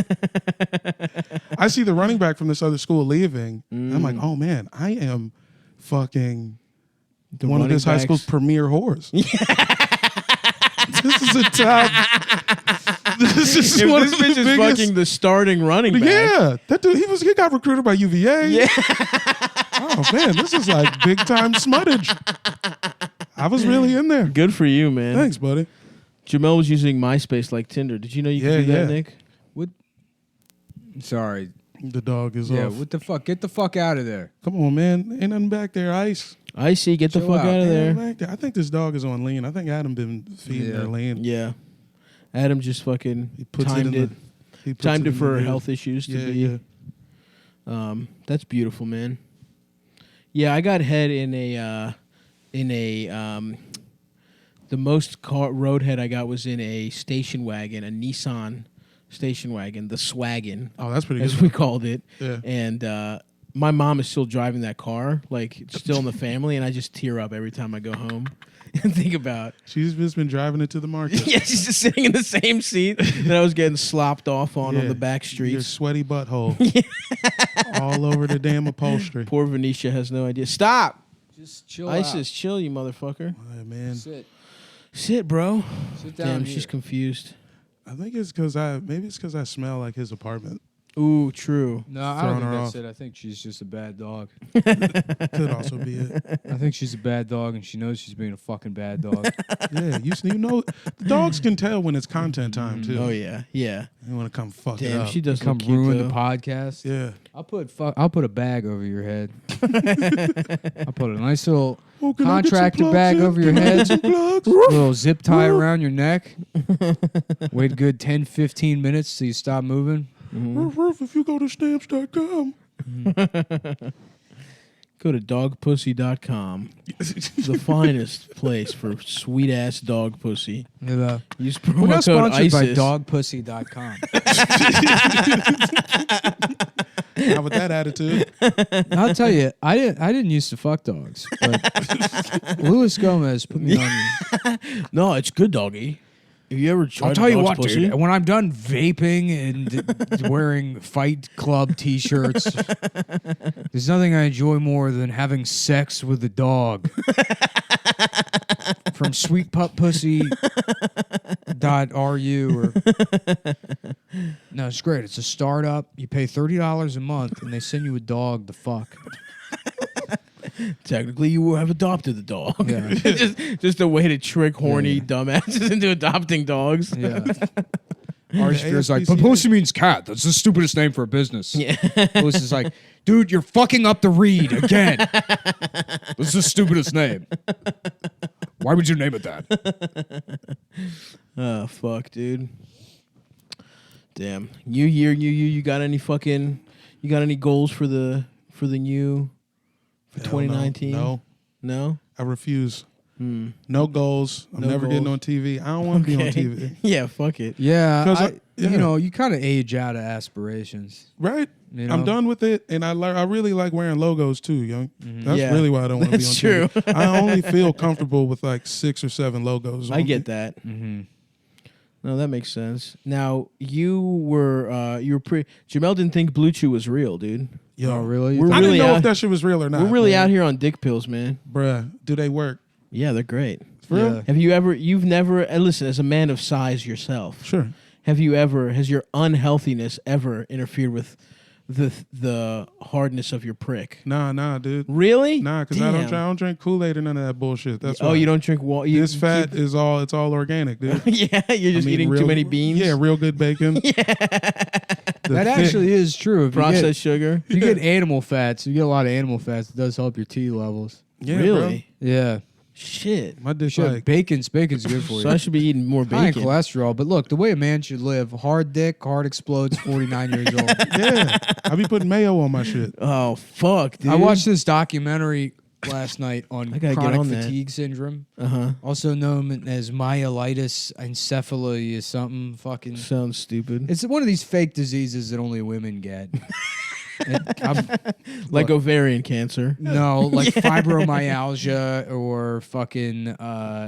I see the running back from this other school leaving. And I'm like, oh man, I am fucking The one of running this high school's backs. premier whores. This is a top. This is If one this of the bitch is biggest. fucking the starting running back. Yeah, that dude. He got recruited by UVA. Yeah. Oh man, this is like big time smuttage. I was really in there. Good for you, man. Thanks, buddy. Jamel was using MySpace like Tinder. Did you know you could do Yeah. that, Nick? Sorry. The dog is Yeah, off. what the fuck? Get the fuck out of there. Come on, man. Ain't nothing back there. Ice. I see. Get the Chill fuck out. out of Ain't there. nothing back there. I think this dog is on lean. I think Adam been feeding Yeah. her lean. Yeah. Adam just fucking He puts timed it in it. He puts Timed it in for the- health issues to Yeah, be. yeah. That's beautiful, man. Yeah, I got head in a the most roadhead I got was in a station wagon, a Nissan station wagon, the Swagon, Oh, that's pretty as good. we called it. Yeah. And my mom is still driving that car, like it's still in the family, and I just tear up every time I go home and think about. She's just been driving it to the market. Yeah, she's just sitting in the same seat that I was getting slopped off on Yeah. the back Your streets. sweaty butthole. All over the damn upholstery. Poor Venetia has no idea. Stop! Just chill ISIS, chill, you motherfucker. Oh, man. Sit. Sit, bro. Sit down Damn, here. she's confused. I think it's because I smell like his apartment. Ooh, true. No, I Throwing don't think her that's off. it. I think she's just a bad dog. Could also be it. I think she's a bad dog, and she knows she's being a fucking bad dog. Yeah, you know, the dogs can tell when it's content time too. Oh yeah, yeah. They want to come fuck it Damn, up. she does Come look cute, ruin though. the podcast. Yeah. I'll put a bag over your head. I'll put a nice little Oh, can I get some contractor plugs bag in? over your Can I get head. some plugs? Little zip tie around your neck. Wait a good 10, 15 minutes till you stop moving. Roof, if you go to stamps.com. Go Go to dogpussy.com. The finest place for sweet ass dog pussy. Yeah. Use We're promo not code sponsored by ISIS. dogpussy.com. Not with that attitude. I'll tell you, I didn't used to fuck dogs, but Luis Gomez put me on. No, it's good, doggy. Have you ever tried I'll tell you dog's what, pussy? dude. When I'm done vaping and wearing Fight Club T-shirts, there's nothing I enjoy more than having sex with a dog. From sweetpuppussy.ru or no, it's great. It's a startup. You pay $30 a month, and they send you a dog to fuck. Technically, you have adopted the dog. Yeah. just a way to trick horny dumbasses into adopting dogs. Yeah. Archie's like, ASPCA. but pussy means cat. That's the stupidest name for a business. Yeah. Louis is like, dude, you're fucking up the read again. This is the stupidest name. Why would you name it that? Oh, fuck, dude. Damn. New year, you got any fucking, you got any goals for the new, for Hell no. 2019? No. No? I refuse. No goals. I'm No never getting goals. on TV. I don't want to be on TV. Yeah, fuck it. Yeah, 'Cause yeah. you know, you kind of age out of aspirations. Right? You know? I'm done with it, and I really like wearing logos too, young. That's Yeah. really why I don't want to be on That's true. TV. I only feel comfortable with like 6 or 7 logos. I get that. Mm-hmm. No, that makes sense. Now, you were Jamel didn't think Blue Chew was real, dude. Yo, Oh, really? We're I really didn't know out- if that shit was real or not. We're really man. out here on dick pills, man. Bruh, do they work? Yeah, they're great. For real? Yeah. Have you've never, listen, as a man of size yourself, Sure. has your unhealthiness ever interfered with the hardness of your prick? Nah, dude. Really? Nah, because I don't drink Kool-Aid or none of that bullshit. That's Oh, why. you don't drink water? This fat is all, it's all organic, dude. Yeah, you're just eating too many beans? Yeah, real good bacon. That actually is true. If Processed sugar? you get animal fats, you get a lot of animal fats, it does help your T levels. Yeah, Really? Yeah. Shit. Bro. My dick Shit, like bacon's good for So you. I should be eating more High in bacon. cholesterol, but look, the way a man should live: hard dick, heart explodes, 49 years old. yeah. I be putting mayo on my shit. Oh, fuck, dude. I watched this documentary last night on I gotta get chronic on that. fatigue syndrome, Uh-huh. also known as myelitis encephalomyelitis something. Fucking, Sounds stupid. it's one of these fake diseases that only women get. I'm- Like look, ovarian cancer. no, like fibromyalgia or fucking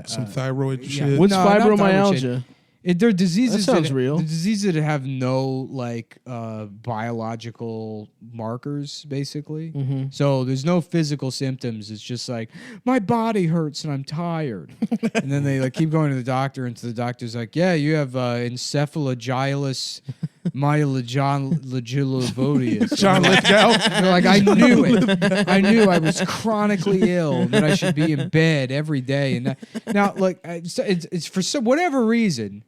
Some thyroid yeah. shit. What's No, not thyroid fibromyalgia? They're diseases That sounds real. The diseases that have no like biological markers, basically. Mhm. So there's no physical symptoms. It's just like my body hurts and I'm tired, and then they like keep going to the doctor, and the doctor's like, "Yeah, you have encephalogilus myelogilobodius." John Lithgow. They're like, I knew it. I knew I was chronically ill and that I should be in bed every day. And now, like, it's for whatever reason,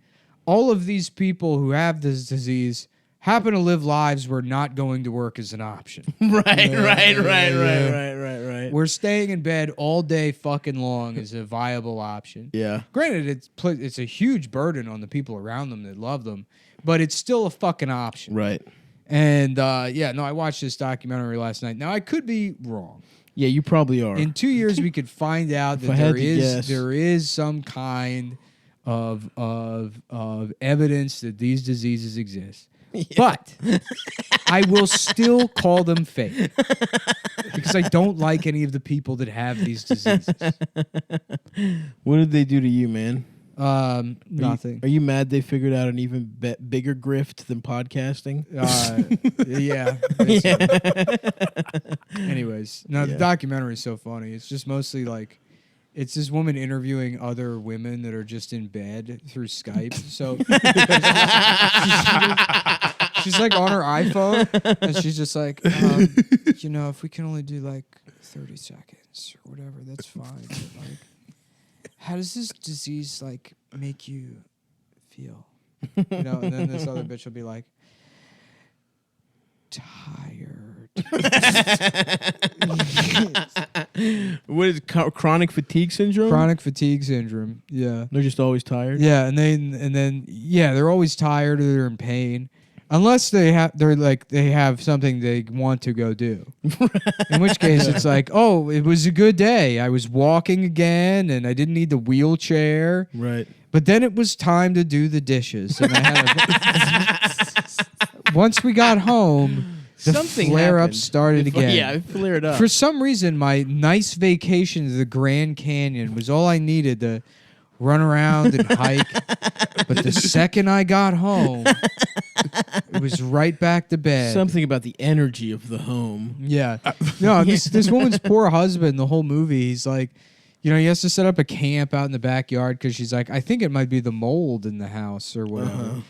all of these people who have this disease happen to live lives where not going to work is an option. Right. Where staying in bed all day fucking long is a viable option. Yeah. Granted, it's a huge burden on the people around them that love them, but it's still a fucking option. Right. And I watched this documentary last night. Now I could be wrong. Yeah, you probably are. In 2 years, we could find out If I that had to guess. there is some kind of evidence that these diseases exist. But I will still call them fake because I don't like any of the people that have these diseases. What did they do to you, man? Nothing. Are you mad they figured out an even bigger grift than podcasting? Yeah. Anyways, no, the documentary is so funny. It's just mostly like, it's this woman interviewing other women that are just in bed through Skype. So she's like on her iPhone, and she's just like, if we can only do like 30 seconds or whatever, that's fine. But like, how does this disease like make you feel? And then this other bitch will be like, tired. What is chronic fatigue syndrome? Chronic fatigue syndrome. Yeah. They're just always tired. Yeah, and then they're always tired or they're in pain. Unless they have something they want to go do. In which case it's like, oh, it was a good day. I was walking again and I didn't need the wheelchair. Right. But then it was time to do the dishes. And I had once we got home, the flare-up started again. Yeah, it flared up. For some reason, my nice vacation to the Grand Canyon was all I needed to run around and hike. But the second I got home, it was right back to bed. Something about the energy of the home. Yeah. No, this woman's poor husband, the whole movie, he's like, he has to set up a camp out in the backyard because she's like, I think it might be the mold in the house or whatever. Uh-huh.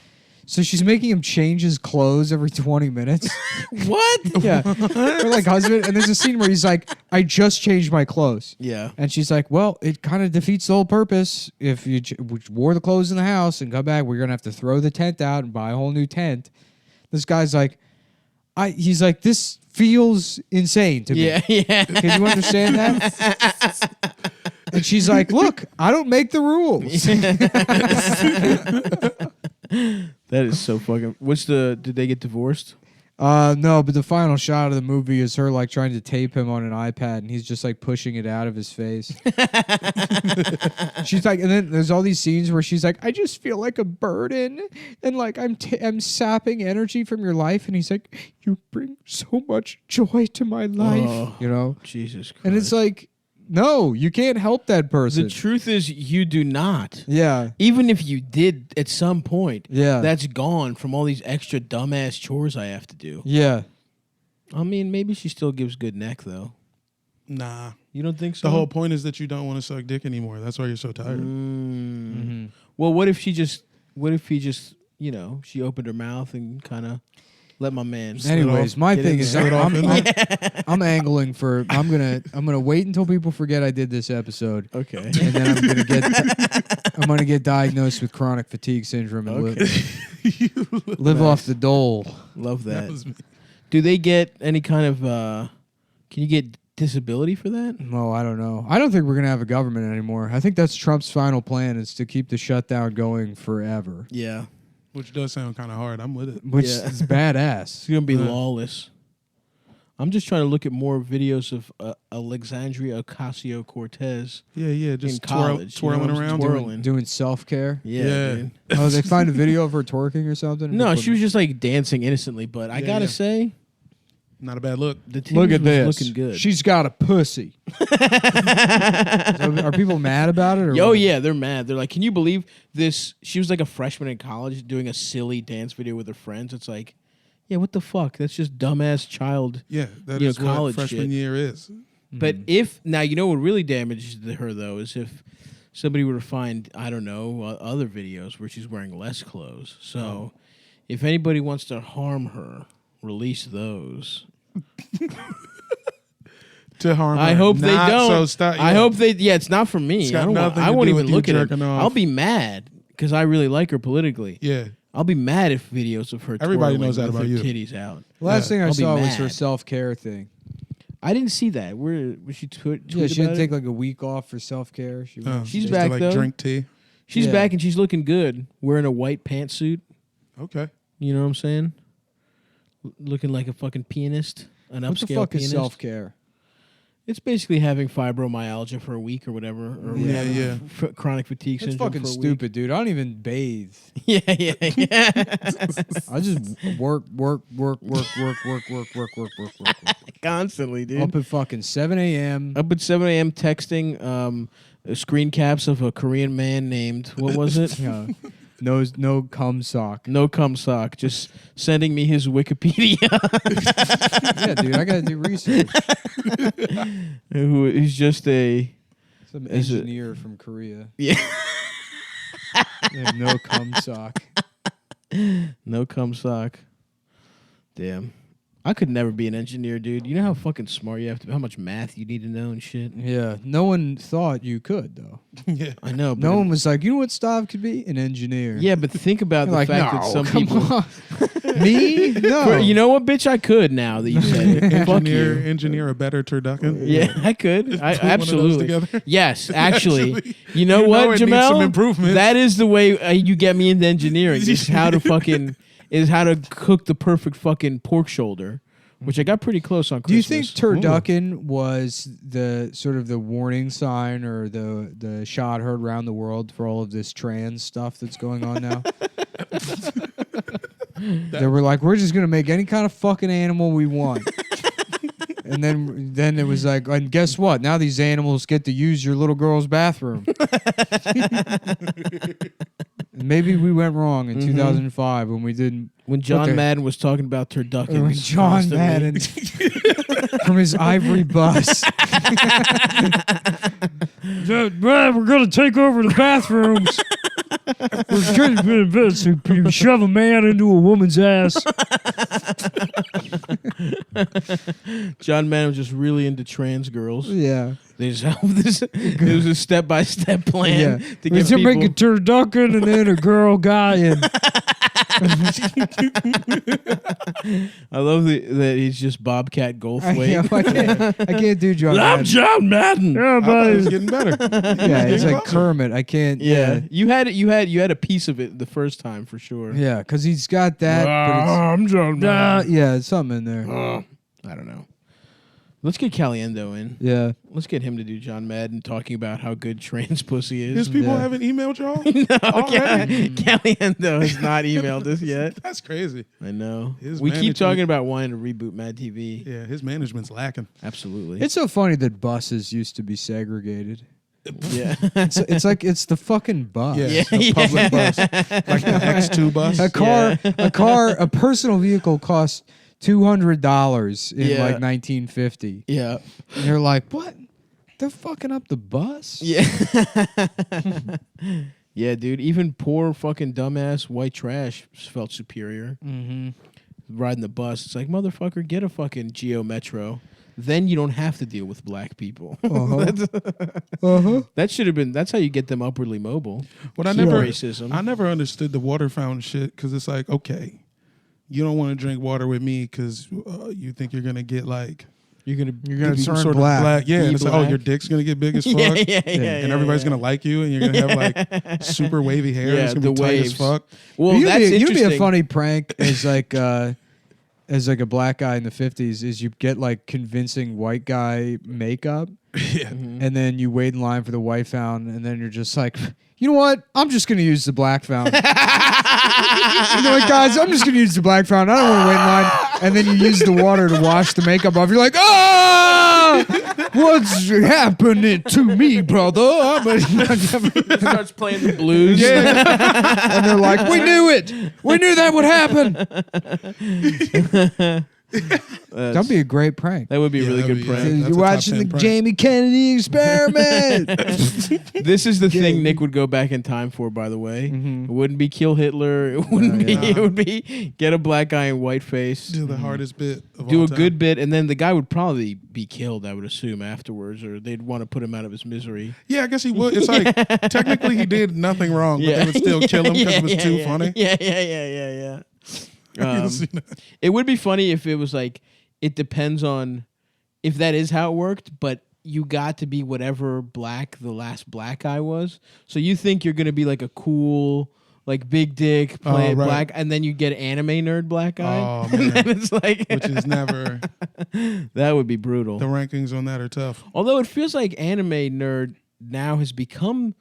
So she's making him change his clothes every 20 minutes. What? Yeah. They're like husband. And there's a scene where he's like, I just changed my clothes. Yeah. And she's like, well, it kind of defeats the whole purpose. If you wore the clothes in the house and come back, we're going to have to throw the tent out and buy a whole new tent. This guy's like, he's like, this feels insane to me. Yeah, yeah. Can you understand that? And she's like, look, I don't make the rules. That is so fucking... Did they get divorced? No, but the final shot of the movie is her like trying to tape him on an iPad, and he's just like pushing it out of his face. She's like, and then there's all these scenes where she's like, I just feel like a burden, and like I'm sapping energy from your life, and he's like, you bring so much joy to my life, Jesus Christ. And it's like, no, you can't help that person. The truth is, you do not. Yeah. Even if you did at some point, yeah, that's gone from all these extra dumbass chores I have to do. Yeah. I mean, maybe she still gives good neck, though. Nah. You don't think so? The whole point is that you don't want to suck dick anymore. That's why you're so tired. Mm-hmm. Well, what if he just, she opened her mouth and kind of let my man. Anyways, my thing is I'm angling for I'm gonna wait until people forget I did this episode. Okay. And then I'm gonna get diagnosed with chronic fatigue syndrome and live off the dole. Love that. Do they get any kind of can you get disability for that? No, I don't know. I don't think we're gonna have a government anymore. I think that's Trump's final plan is to keep the shutdown going forever. Yeah. Which does sound kind of hard. I'm with it. Which is badass. It's going to be lawless. I'm just trying to look at more videos of Alexandria Ocasio-Cortez. Yeah, just in college, twirling around. Doing self-care. Yeah. Dude. Oh, they find a video of her twerking or something? No, she was just like dancing innocently, but I got to say, not a bad look. Look at this. Looking good. She's got a pussy. So are people mad about it? Oh, yeah, they're mad. They're like, can you believe this? She was like a freshman in college doing a silly dance video with her friends. It's like, yeah, what the fuck? That's just dumbass child. Yeah, that is college what freshman year is. But if, now, you know what really damaged her, though, is if somebody were to find, I don't know, other videos where she's wearing less clothes. So if anybody wants to harm her, release those. To harm her. I hope they don't. So stop, I hope they. Yeah, it's not for me. I won't even look at it. I'll be mad because I really like her politically. Yeah. I'll be mad if videos of her. Everybody knows that with about her you. Titties out. The last thing I saw was her mad. self-care thing. I didn't see that. Where was she? Tweet Yeah, she had to about take it? like a week off for self-care. She's back to, though. Drink tea. She's back and she's looking good, wearing a white pantsuit. Okay. You know what I'm saying? Looking like a fucking pianist, an upscale What the fuck pianist. is self-care? It's basically having fibromyalgia for a week or whatever, or chronic fatigue It's syndrome. fucking for a stupid, dude. I don't even bathe. Yeah. I just work. Constantly, dude. Up at fucking 7 a.m. Up at 7 a.m. texting screen caps of a Korean man named, what was it? No cum sock. No cum sock. Just sending me his Wikipedia. Yeah, dude, I gotta do research. He's just some engineer from Korea. Yeah. They have no cum sock. No cum sock. Damn. I could never be an engineer, dude. You know how fucking smart you have to be, how much math you need to know and shit? Yeah. No one thought you could, though. Yeah. I know. But no one was like, you know what Stav could be? An engineer. Yeah, but think about the fact that some people... On. Me? No. You know what, bitch? I could now that you said it. Fuck you. Engineer a better turducken. Yeah, I could. I absolutely. Yes, actually. You know You what, know it Jamel? needs some improvement. That is the way you get me into engineering. Is how to fucking is how to cook the perfect fucking pork shoulder, which I got pretty close on Do you Christmas. think turducken was the sort of the warning sign or the shot heard around the world for all of this trans stuff that's going on now? They were like, we're just gonna make any kind of fucking animal we want. And then it was like, and guess what? Now these animals get to use your little girl's bathroom. Maybe we went wrong in 2005 when we didn't. When John Madden was talking about turducken. When John Madden from his ivory bus. We're gonna take over the bathrooms. We're going to shove a man into a woman's ass. John Madden was just really into trans girls. Yeah. They just it was a step-by-step plan to get people. people. Make a turducken and then a girl guy and. I love that he's just Bobcat Goldthwait. I can't do John Madden. I'm John Madden. Yeah, but It's getting better. yeah, it's like Kermit. I can't. Yeah, you had a piece of it the first time for sure. Yeah, because he's got that. But I'm John Madden. yeah, it's something in there. I don't know. Let's get Caliendo in. Yeah. Let's get him to do John Madden talking about how good trans pussy is. His people haven't emailed y'all? Caliendo has not emailed us yet. That's crazy. I know. His We keep management- talking about wanting to reboot Mad TV. Yeah, his management's lacking. Absolutely. It's so funny that buses used to be segregated. yeah. It's like it's the fucking bus. Yeah, a public bus. Like the X2 bus. A personal vehicle cost $200 in Yeah. like 1950. Yeah. And you're like, what? They're fucking up the bus? Yeah. Yeah, dude. Even poor fucking dumbass white trash felt superior. Mm-hmm. Riding the bus. It's like, motherfucker, get a fucking Geo Metro. Then you don't have to deal with black people. That should have been. That's how you get them upwardly mobile. What I never racism. I never understood the water fountain shit because it's like, okay, you don't want to drink water with me because you think you're gonna get like You're gonna turn sort of black. Yeah, Be and it's like, black. oh, your dick's gonna get big as fuck. and Everybody's gonna like you, and you're gonna have like super wavy hair. Yeah, it's gonna be the tight waves. as fuck. Well, You'd that's be, you'd interesting. be a funny prank as like a black guy in the 50s is you get like convincing white guy makeup Yeah, and then you wait in line for the white fountain and then you're just like, you know what? I'm just going to use the black fountain. You know what, guys? I'm just going to use the black fountain. I don't want to wait in line. And then you use the water to wash the makeup off. You're like, ah! What's happening to me, brother? Starts playing the blues. And they're like, we knew it. We knew that would happen. That'd be a great prank. That would be a really that'd good be- prank. That's You're a top watching 10 the prank. Jamie Kennedy experiment. This is the thing Nick would go back in time for, by the way. It wouldn't be kill Hitler. It wouldn't be. yeah. It would be get a black guy in whiteface. do the hardest bit. Of Do all a time. good bit, and then the guy would probably be killed, I would assume, afterwards, or they'd want to put him out of his misery. Yeah, I guess he would. It's like technically he did nothing wrong, but they would still kill him because it was too funny. Yeah. You see that? It would be funny if it was like, it depends on if that is how it worked, but you got to be whatever black the last black guy was. So you think you're going to be like a cool, like big dick, play right. black, and then you get anime nerd black guy. Oh, And man. then it's like, Which is never. that would be brutal. The rankings on that are tough. Although it feels like anime nerd now has become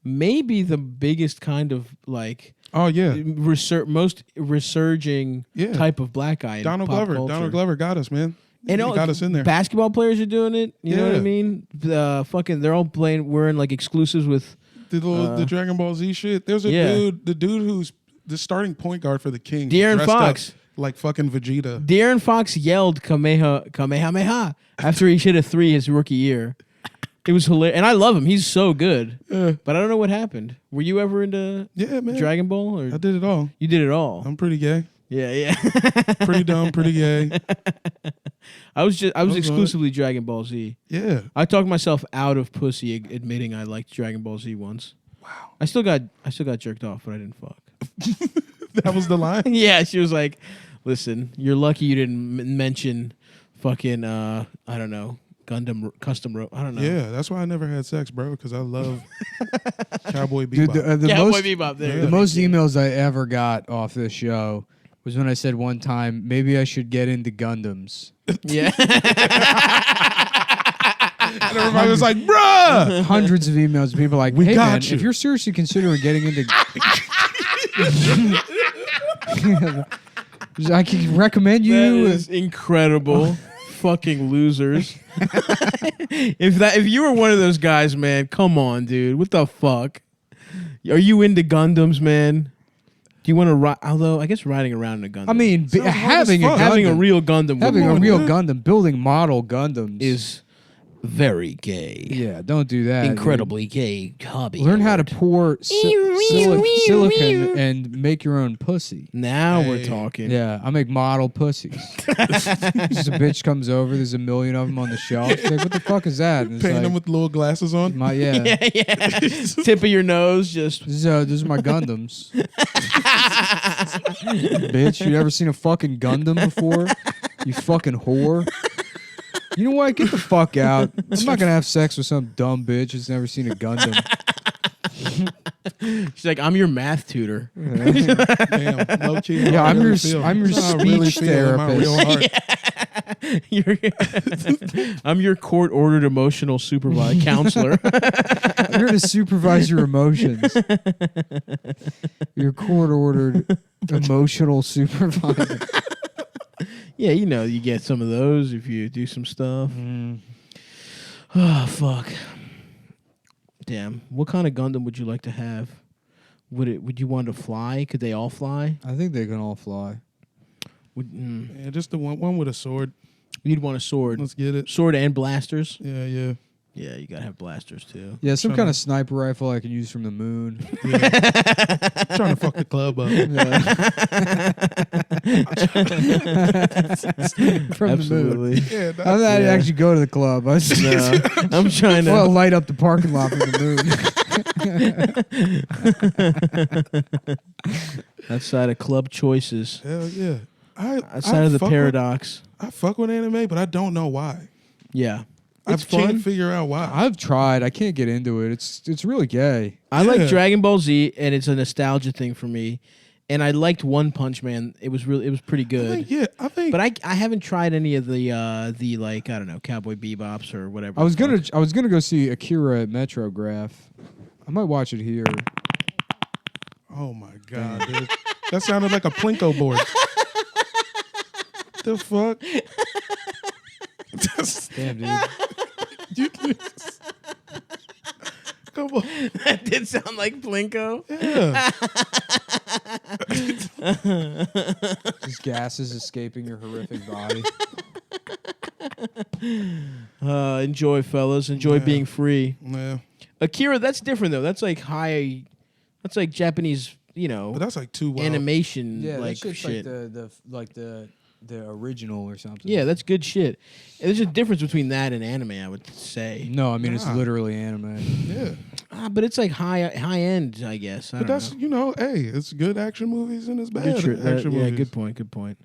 maybe the biggest kind of like Oh yeah, most resurging Yeah. type of black guy. In Donald pop Glover. culture. Donald Glover got us, man. And He got us in there. Basketball players are doing it. You know what I Yeah. mean? They're all playing. We're in like exclusives with. The Dragon Ball Z shit. There's a the dude who's the starting point guard for the Kings. De'Aaron dressed up Fox. like fucking Vegeta. De'Aaron Fox yelled Kamehameha after he hit a three his rookie year. It was hilarious, and I love him. He's so good. But I don't know what happened. Were you ever into Yeah, man. Dragon Ball, or I did it all. you did it all? I'm pretty gay. Yeah. Pretty dumb, pretty gay. I was Okay. exclusively Dragon Ball Z. Yeah. I talked myself out of pussy admitting I liked Dragon Ball Z once. Wow. I still got jerked off, but I didn't fuck. That was the line. Yeah, she was like, "Listen, you're lucky you didn't mention fucking I don't know, Gundam custom rope. I don't know." Yeah, that's why I never had sex, bro, because I love Cowboy Dude, Bebop. the Yeah, most, Boy Bebop there. the most emails I ever got off this show was when I said one time, maybe I should get into Gundams. Yeah. And everybody was like, bruh! Hundreds of emails of people like, We hey got man, you. if you're seriously considering getting into I can recommend That you. is incredible. Fucking losers. If you were one of those guys, man, come on, dude. What the fuck? Are you into Gundams, man? Do you want to ride? Although I guess riding around in a Gundam. I mean, Sounds hard having a as fuck. having a Gundam, real Gundam having a would- real yeah. Gundam, building model Gundams is very gay. yeah. Don't do that. dude. Incredibly gay hobby. Learn how to alert. pour silicon and make your own pussy. Now we're Hey. talking. Yeah, I make model pussies. Just a bitch comes over. There's a million of them on the shelf. She's like, what the fuck is that? And it's Painting like, them with little glasses on. yeah. Yeah. Tip of your nose, just. These are my Gundams. Bitch, you ever seen a fucking Gundam before? You fucking whore. You know what? Get the fuck out. I'm not gonna have sex with some dumb bitch who's never seen a Gundam. She's like, I'm your math tutor. Damn, low key. Yeah, I'm your feel. I'm your That's how I really speech feel in my real therapist. heart. I'm your court-ordered emotional supervisor counselor. I'm here to supervise your emotions. Your court-ordered emotional supervisor. Yeah, you know, you get some of those if you do some stuff. Oh, fuck. Damn. What kind of Gundam would you like to have? Would you want to fly? Could they all fly? I think they can all fly. Yeah, just the one with a sword. You'd want a sword. Let's get it. Sword and blasters? Yeah, yeah. Yeah, you gotta have blasters too. Yeah, some Trying kind to- of sniper rifle I can use from the moon. Trying to fuck the club up. From Absolutely. Yeah, the moon. I'm not actually go to the club. I just I'm trying to. well, light up the parking lot from the moon. Outside of club choices. Hell yeah. Outside of the fuck paradox. I fuck with anime, but I don't know why. Yeah. I It's can't fun. figure out why. I've tried. I can't get into it. It's really gay. I like Yeah. Dragon Ball Z, and it's a nostalgia thing for me. And I liked One Punch Man. It was pretty good. I think. But I haven't tried any of the like, I don't know, Cowboy Bebops or whatever. I was the fuck. gonna go see Akira at Metrograph. I might watch it here. Oh my god, dude. That sounded like a Plinko board. The fuck? Damn, dude. Come on. That did sound like Plinko. Yeah. Just gases escaping your horrific body. Enjoy, fellas. Enjoy Yeah. being free. Yeah. Akira, that's different though. That's like high. That's like Japanese, But that's like too wild. animation Yeah, like that shit's shit. like the original or something. Yeah, that's good shit. And there's a difference between that and anime, I would say. No, I mean it's Nah. literally anime. Yeah. But it's like high end, I guess. I But don't that's, know. hey, it's good action movies and it's bad Good action yeah, movies. good point. Good point.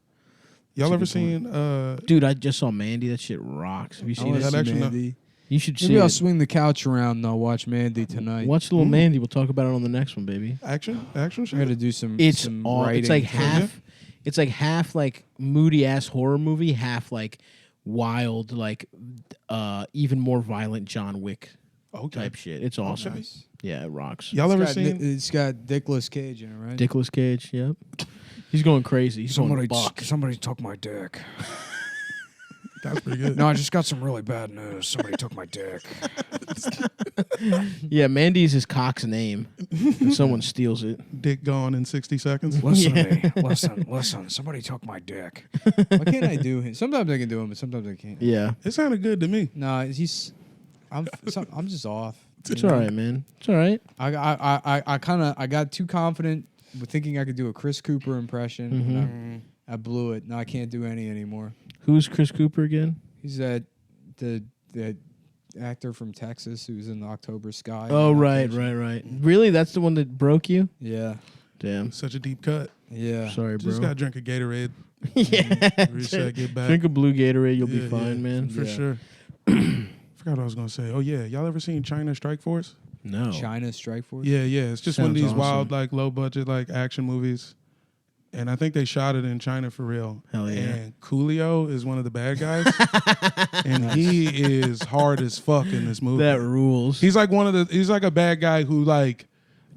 Y'all That's a ever good seen Dude, I just saw Mandy. That shit rocks. Have you I seen wanna that it? see actually not- Mandy. You should see Maybe I'll it. swing the couch around and I'll watch Mandy tonight. Watch Little Mandy. We'll talk about it on the next one, baby. action I got to shit? do some. It's some all. writing. It's like for- half. It's like half like moody ass horror movie, half like wild, like even more violent John Wick Okay. type shit. It's awesome. Nice. Yeah, it rocks. Y'all ever It's got seen? It's got Dickless Cage in it, right? Nicolas Cage. Yep. He's going crazy. He's going buck. somebody took my dick. That's pretty good. No, I just got some really bad news. Somebody took my dick. Yeah, Mandy's his cock's name. If someone steals it. Dick gone in 60 seconds. Listen to me. Listen. Somebody took my dick. Why can't I do him? Sometimes I can do him, but sometimes I can't. Yeah. It sounded good to me. No, I'm just off. It's all right, man. It's all right. I got too confident with thinking I could do a Chris Cooper impression. Mm-hmm. and I blew it. Now I can't do any anymore. Who's Chris Cooper again? He's the actor from Texas who's in the October Sky. Oh, right. adaptation. Really? That's the one that broke you? Yeah. Damn. Such a deep cut. Yeah. Sorry, bro. Just gotta drink a Gatorade. yeah. Reset, get back. Drink a blue Gatorade, you'll Yeah, be fine, yeah, man. For Yeah. sure. Forgot what I was gonna say. Oh yeah, y'all ever seen China Strike Force? No. China Strike Force. Yeah, yeah. It's just one of Sounds these wild, awesome. like low budget, like action movies. and I think they shot it in China for real. Hell yeah. And Coolio is one of the bad guys, and he is hard as fuck in this movie. That rules. He's like he's like a bad guy who like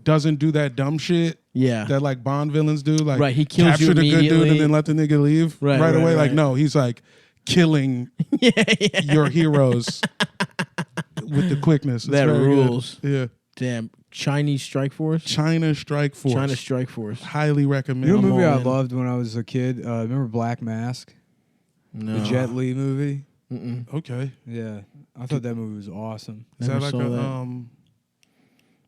doesn't do that dumb shit. Yeah. That like Bond villains do. Like Right, he kills capture you the good dude immediately. and then let the nigga leave Right, away. right. Like no, he's like killing your heroes with the quickness. It's That very rules. good. Yeah. Damn. Chinese Strike Force? China Strike Force. China Strike Force. Highly recommend. You know a I'm movie all I in. loved when I was a kid? Remember Black Mask? No. The Jet Li movie? Mm-mm. Okay. Yeah. I thought that movie was awesome. Is Never that like saw a that.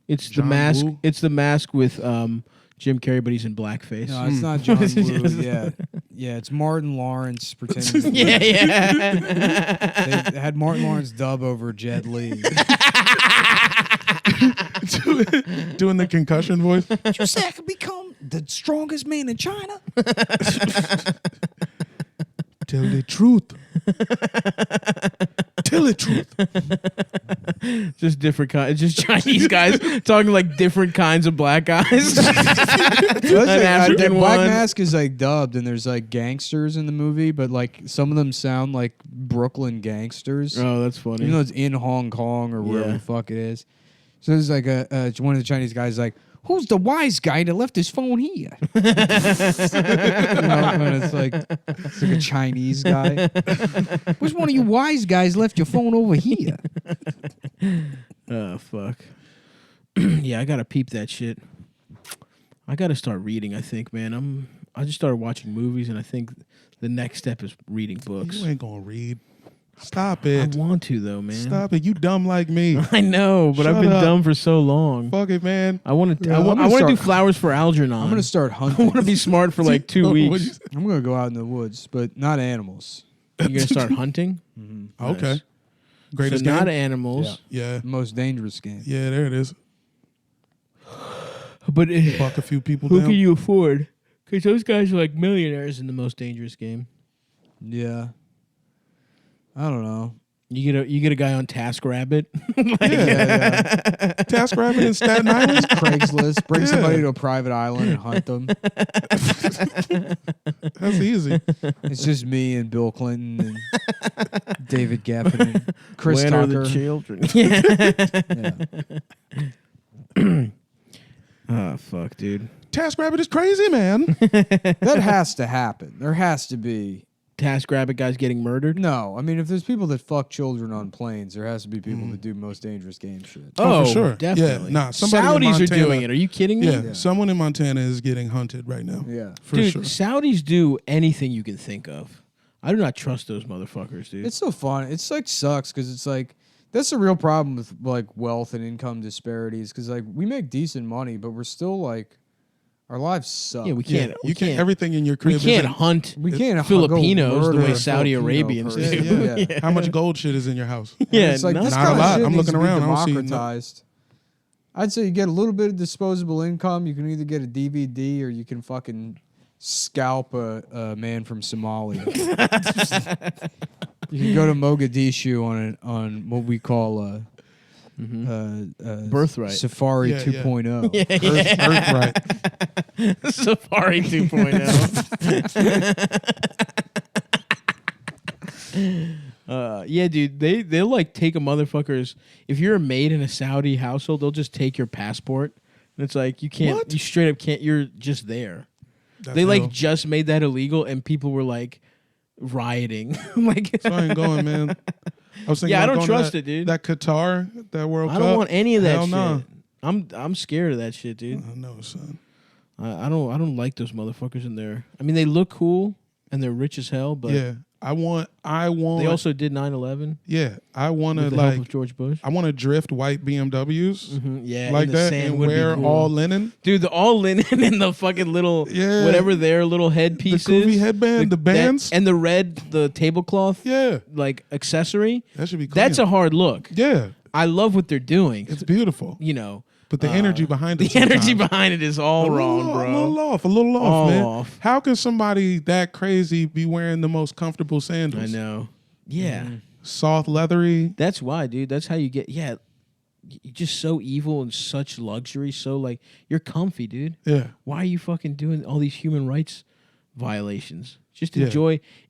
It's the John mask. Woo? It's the mask with Jim Carrey, but he's in blackface. No, it's not John Woo. Yeah. Yeah, it's Martin Lawrence pretending to be yeah. They had Martin Lawrence dub over Jet Li. doing the concussion voice? You say I could become the strongest man in China? Tell the truth. Tell the truth. Just different kinds. Just Chinese guys talking like different kinds of black guys. African Black one. Mask is like dubbed, and there's like gangsters in the movie, but like some of them sound like Brooklyn gangsters, Oh, that's funny. even though it's in Hong Kong or wherever Yeah. the fuck it is. So there's like one of the Chinese guys like, "Who's the wise guy that left his phone here?" You know, and it's like a Chinese guy. Which one of you wise guys left your phone over here? Oh, fuck. Yeah, I gotta peep that shit. I gotta start reading, I think, man. I just started watching movies, and I think the next step is reading books. You ain't gonna read. Stop I it. want to, though, man. Stop it. You dumb like me. I know, but I've Shut been up. dumb for so long. Fuck it, man. I want to. Yeah, I I'm want gonna to do start- flowers for Algernon. I'm gonna start I hunting. want to be smart for like 2 What'd you weeks. say? I'm gonna go out in the woods, but not animals. You're gonna start hunting. Okay. Nice. Greatest so not game? animals, Yeah. Most dangerous game. Yeah, there it is. but Buck a few people who down. can you afford? Because those guys are like millionaires in the most dangerous game. Yeah. I don't know. You get a guy on TaskRabbit. Yeah. TaskRabbit in Staten Island? Craigslist. Bring Yeah. somebody to a private island and hunt them. That's easy. It's just me and Bill Clinton and David Geffen and Chris When are Tucker. the children? Yeah. Oh, fuck, dude. TaskRabbit is crazy, man. That has to happen. There has to be. TaskRabbit guys getting murdered? No, I mean, if there's people that fuck children on planes, there has to be people that do most dangerous game shit. Oh, for sure. Definitely. Yeah, nah, somebody in Saudis are Montana- doing it. Are you kidding me? Yeah, someone in Montana is getting hunted right now. Yeah. For Dude, sure. Saudis do anything you can think of. I do not trust those motherfuckers, dude. It's so fun. It's like sucks because it's like that's the real problem with like wealth and income disparities because like we make decent money, but we're still like our lives suck. yeah, we Yeah, can't. you can't. Everything in your crib. We can't isn't- hunt. We can't go Filipinos the murder way a Saudi Filipino Arabians person. Yeah, Yeah. yeah. How much gold shit is in your house? Yeah, It's like nothing. this Not a kind of lot. shit I'm needs looking to be around. I don't see no- democratized. I'd say you get a little bit of disposable income. You can either get a DVD or you can fucking scalp a man from Somalia. You can go to Mogadishu on what we call Birthright. Safari Yeah, yeah. 2.0. Earthright. Safari 2.0. Yeah, dude, they'll like take a motherfucker's. If you're a maid in a Saudi household, they'll just take your passport, and it's like you can't. What? You straight up can't. You're just there. That's They like hell. just made that illegal, and people were like rioting. Like, So I ain't going, man. I was thinking Yeah, I about don't going to trust that, it, dude. That Qatar, that World I Cup. don't want any of that Hell shit. no. I'm scared of that shit, dude. I know, son. I don't like those motherfuckers in there. I mean, they look cool and they're rich as hell, but Yeah, I want. they also did 9/11 Yeah, I want to with the help of like. George Bush. I want to drift white BMWs Yeah, like in the that sand and would be wear cool. all linen. Dude, the all linen and the fucking little Yeah. whatever their little headpieces, The Koofy headband, the bands. and the red the tablecloth Yeah, like accessory. that should be cool. That's a hard look. Yeah, I love what they're doing. it's beautiful. You know, But the energy behind the it energy sometimes- behind it is all wrong, bro. A little off, All man. off. How can somebody that crazy be wearing the most comfortable sandals? I know. Yeah. Soft, leathery. That's why, dude. That's how you get. Yeah, you're just so evil and such luxury. So like you're comfy, dude. Yeah. Why are you fucking doing all these human rights violations? Just Yeah.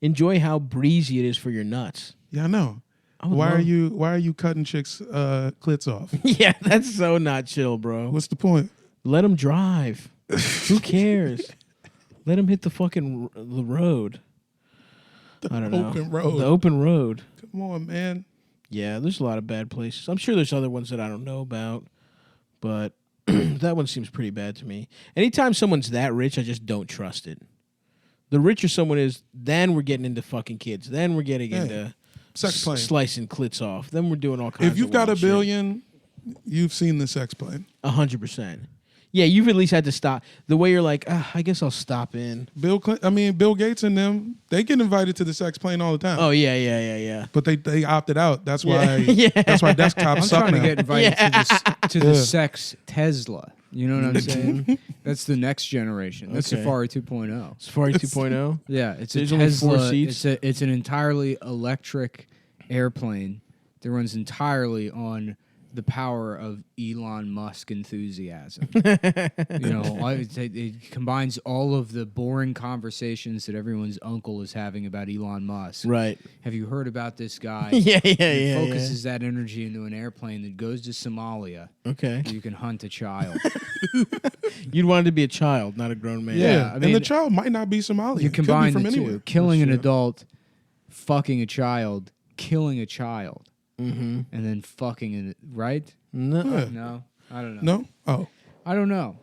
enjoy how breezy it is for your nuts. Yeah, I know. I would Why love- are you cutting chicks' clits off? Yeah, that's so not chill, bro. What's the point? Let them drive. Who cares? Let them hit the fucking the road. I don't know. Open road. The open road. Come on, man. Yeah, there's a lot of bad places. I'm sure there's other ones that I don't know about, but that one seems pretty bad to me. Anytime someone's that rich, I just don't trust it. The richer someone is, then we're getting into fucking kids. Then we're getting into Sex plane. slicing clits off. Then we're doing all kinds. If you've of got wild $1 billion, you've seen the sex plane. 100%. Yeah, you've at least had to stop. The way you're like, I guess I'll stop in. Bill Gates and them, they get invited to the sex plane all the time. Oh yeah. But they opted out. That's why. Yeah. That's why desktops I'm suck trying to now. get invited to the Yeah. sex Tesla. You know what I'm saying? That's the next generation. That's Okay. Safari 2.0. Safari 2.0. Yeah, it's There's a only Tesla. 4 seats. It's an entirely electric airplane that runs entirely on the power of Elon Musk enthusiasm. It combines all of the boring conversations that everyone's uncle is having about Elon Musk. Right. Have you heard about this guy? Yeah. He focuses that energy into an airplane that goes to Somalia. Okay. Where you can hunt a child. You'd want it to be a child, not a grown man. Yeah, I mean, and the child might not be Somali. You It could be combine from the anywhere. two: killing an That's true. adult, fucking a child, killing a child, Mm-hmm. and then fucking it. Right? No. Yeah. No, I don't know. No? Oh. I don't know.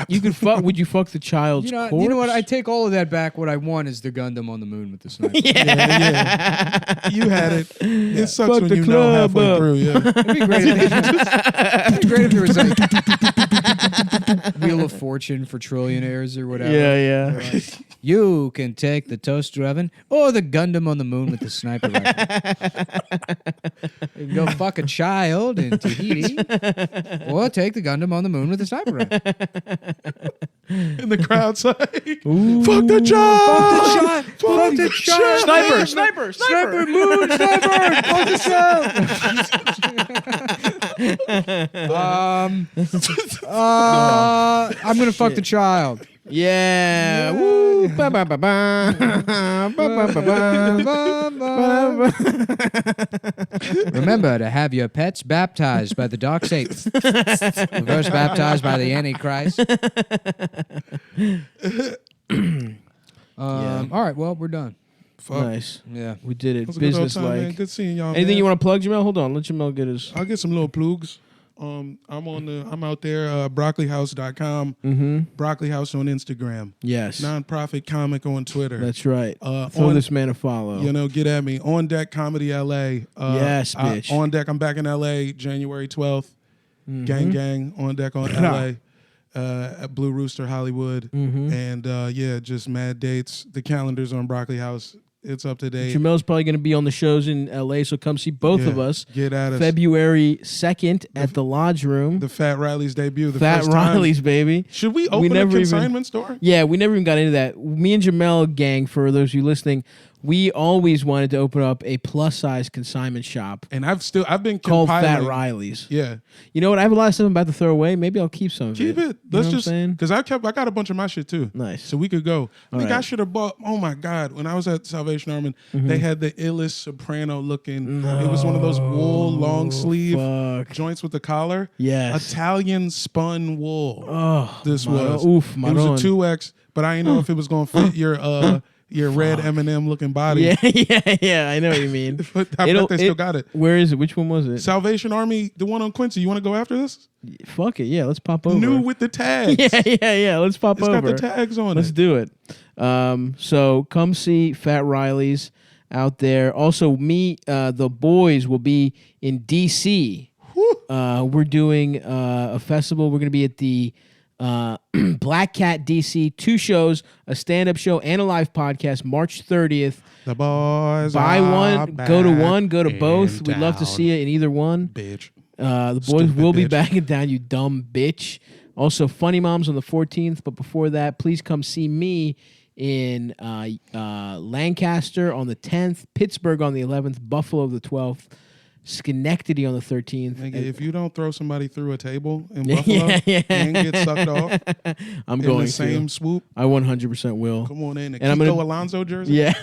You could fuck. Would you fuck the child's corpse? You know what? I take all of that back. What I want is the Gundam on the moon with the sniper. Yeah. You had it. It sucks Fuck when the you know club halfway up. through. Yeah. It'd be great if there was like Wheel of Fortune for trillionaires or whatever. Yeah. You can take the toaster oven or the Gundam on the moon with the sniper rifle. You can go fuck a child in Tahiti or take the Gundam on the moon with the sniper rifle. In the crowd's like, fuck the child! Fuck the child! Sniper. Sniper, moon, sniper! Fuck the child! I'm gonna fuck the child. Yeah. Woo. Ba, ba, ba, ba. Ba, ba, ba, ba. Remember to have your pets baptized by the dark Satan. Reverse baptized by the Antichrist. All right, well, we're done. Fuck. Nice. Yeah. We did it. It was a good old Business time, man. like. Good seeing y'all. Anything man. you want to plug, Jamel? Hold on. Let Jamel get his. I'll get some little plugs. I'm out there, broccolihouse.com, Mm-hmm. Broccoli House on Instagram, Yes. Nonprofit Comic on Twitter. That's right. Throw on- this man a follow. Get at me. On Deck Comedy LA. Yes, bitch. On Deck, I'm back in LA January 12th. Mm-hmm. Gang on Deck on LA. At Blue Rooster Hollywood. Mm-hmm. And just mad dates. The calendar's on Broccoli House. It's up to date. Jamel's probably going to be on the shows in LA, so come see both Yeah, of us. Get at us. February 2nd at the Lodge Room. The Fat Riley's debut. The Fat first time. Riley's, baby. Should we open a never even- consignment store? Yeah, we never even got into that. Me and Jamel gang, for those of you listening, we always wanted to open up a plus-size consignment shop And I've been called Fat compiling. Riley's. Yeah, You know what? I have a lot of stuff I'm about to throw away. Maybe I'll keep some of keep it. it. You know Let's what I'm just saying? because I got a bunch of my shit too. Nice. So we could go. I think I right. should have bought. Oh my god! When I was at Salvation Army, Mm-hmm. they had the illest soprano looking. It was one of those wool long sleeve Fuck. joints with the collar. Yes. Italian spun wool. Oh, This Maron. was. Oof, It was Maron. a 2X, but I didn't know if it was gonna fit your red M&M looking body. Yeah, I know what you mean. But I bet they still got it. Where is it? Which one was it? Salvation Army, the one on Quincy. You want to go after this? Fuck it. Yeah, let's pop over. New with the tags. Yeah. Let's pop It's over. got the tags on Let's it. do it. So come see Fat Riley's out there. Also, the boys will be in DC. We're doing a festival. We're going to be at the Black Cat DC. 2 shows, a stand-up show and a live podcast, March 30th. The boys Buy are one, go to back one, go to both. in We'd love to town. see you in either one. Bitch. The boys Stupid will be bitch. back in town, you dumb bitch. Also, Funny Moms on the 14th. But before that, please come see me in Lancaster on the 10th, Pittsburgh on the 11th, Buffalo the 12th, Schenectady on the 13th. Nigga, if you don't throw somebody through a table in Buffalo and get sucked off I'm in going the same swoop, I 100% will. come on in. And I'm gonna, Alonso jersey? Yeah.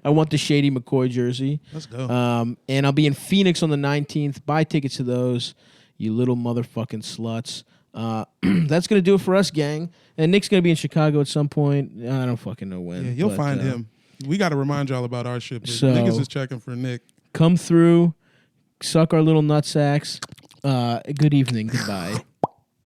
I want the Shady McCoy jersey. Let's go. And I'll be in Phoenix on the 19th. Buy tickets to those, you little motherfucking sluts. That's going to do it for us, gang. And Nick's going to be in Chicago at some point. I don't fucking know when. Yeah, you'll find him. We got to remind y'all about our shit. So, niggas is checking for Nick. Come through, suck our little nutsacks. Good evening. Goodbye.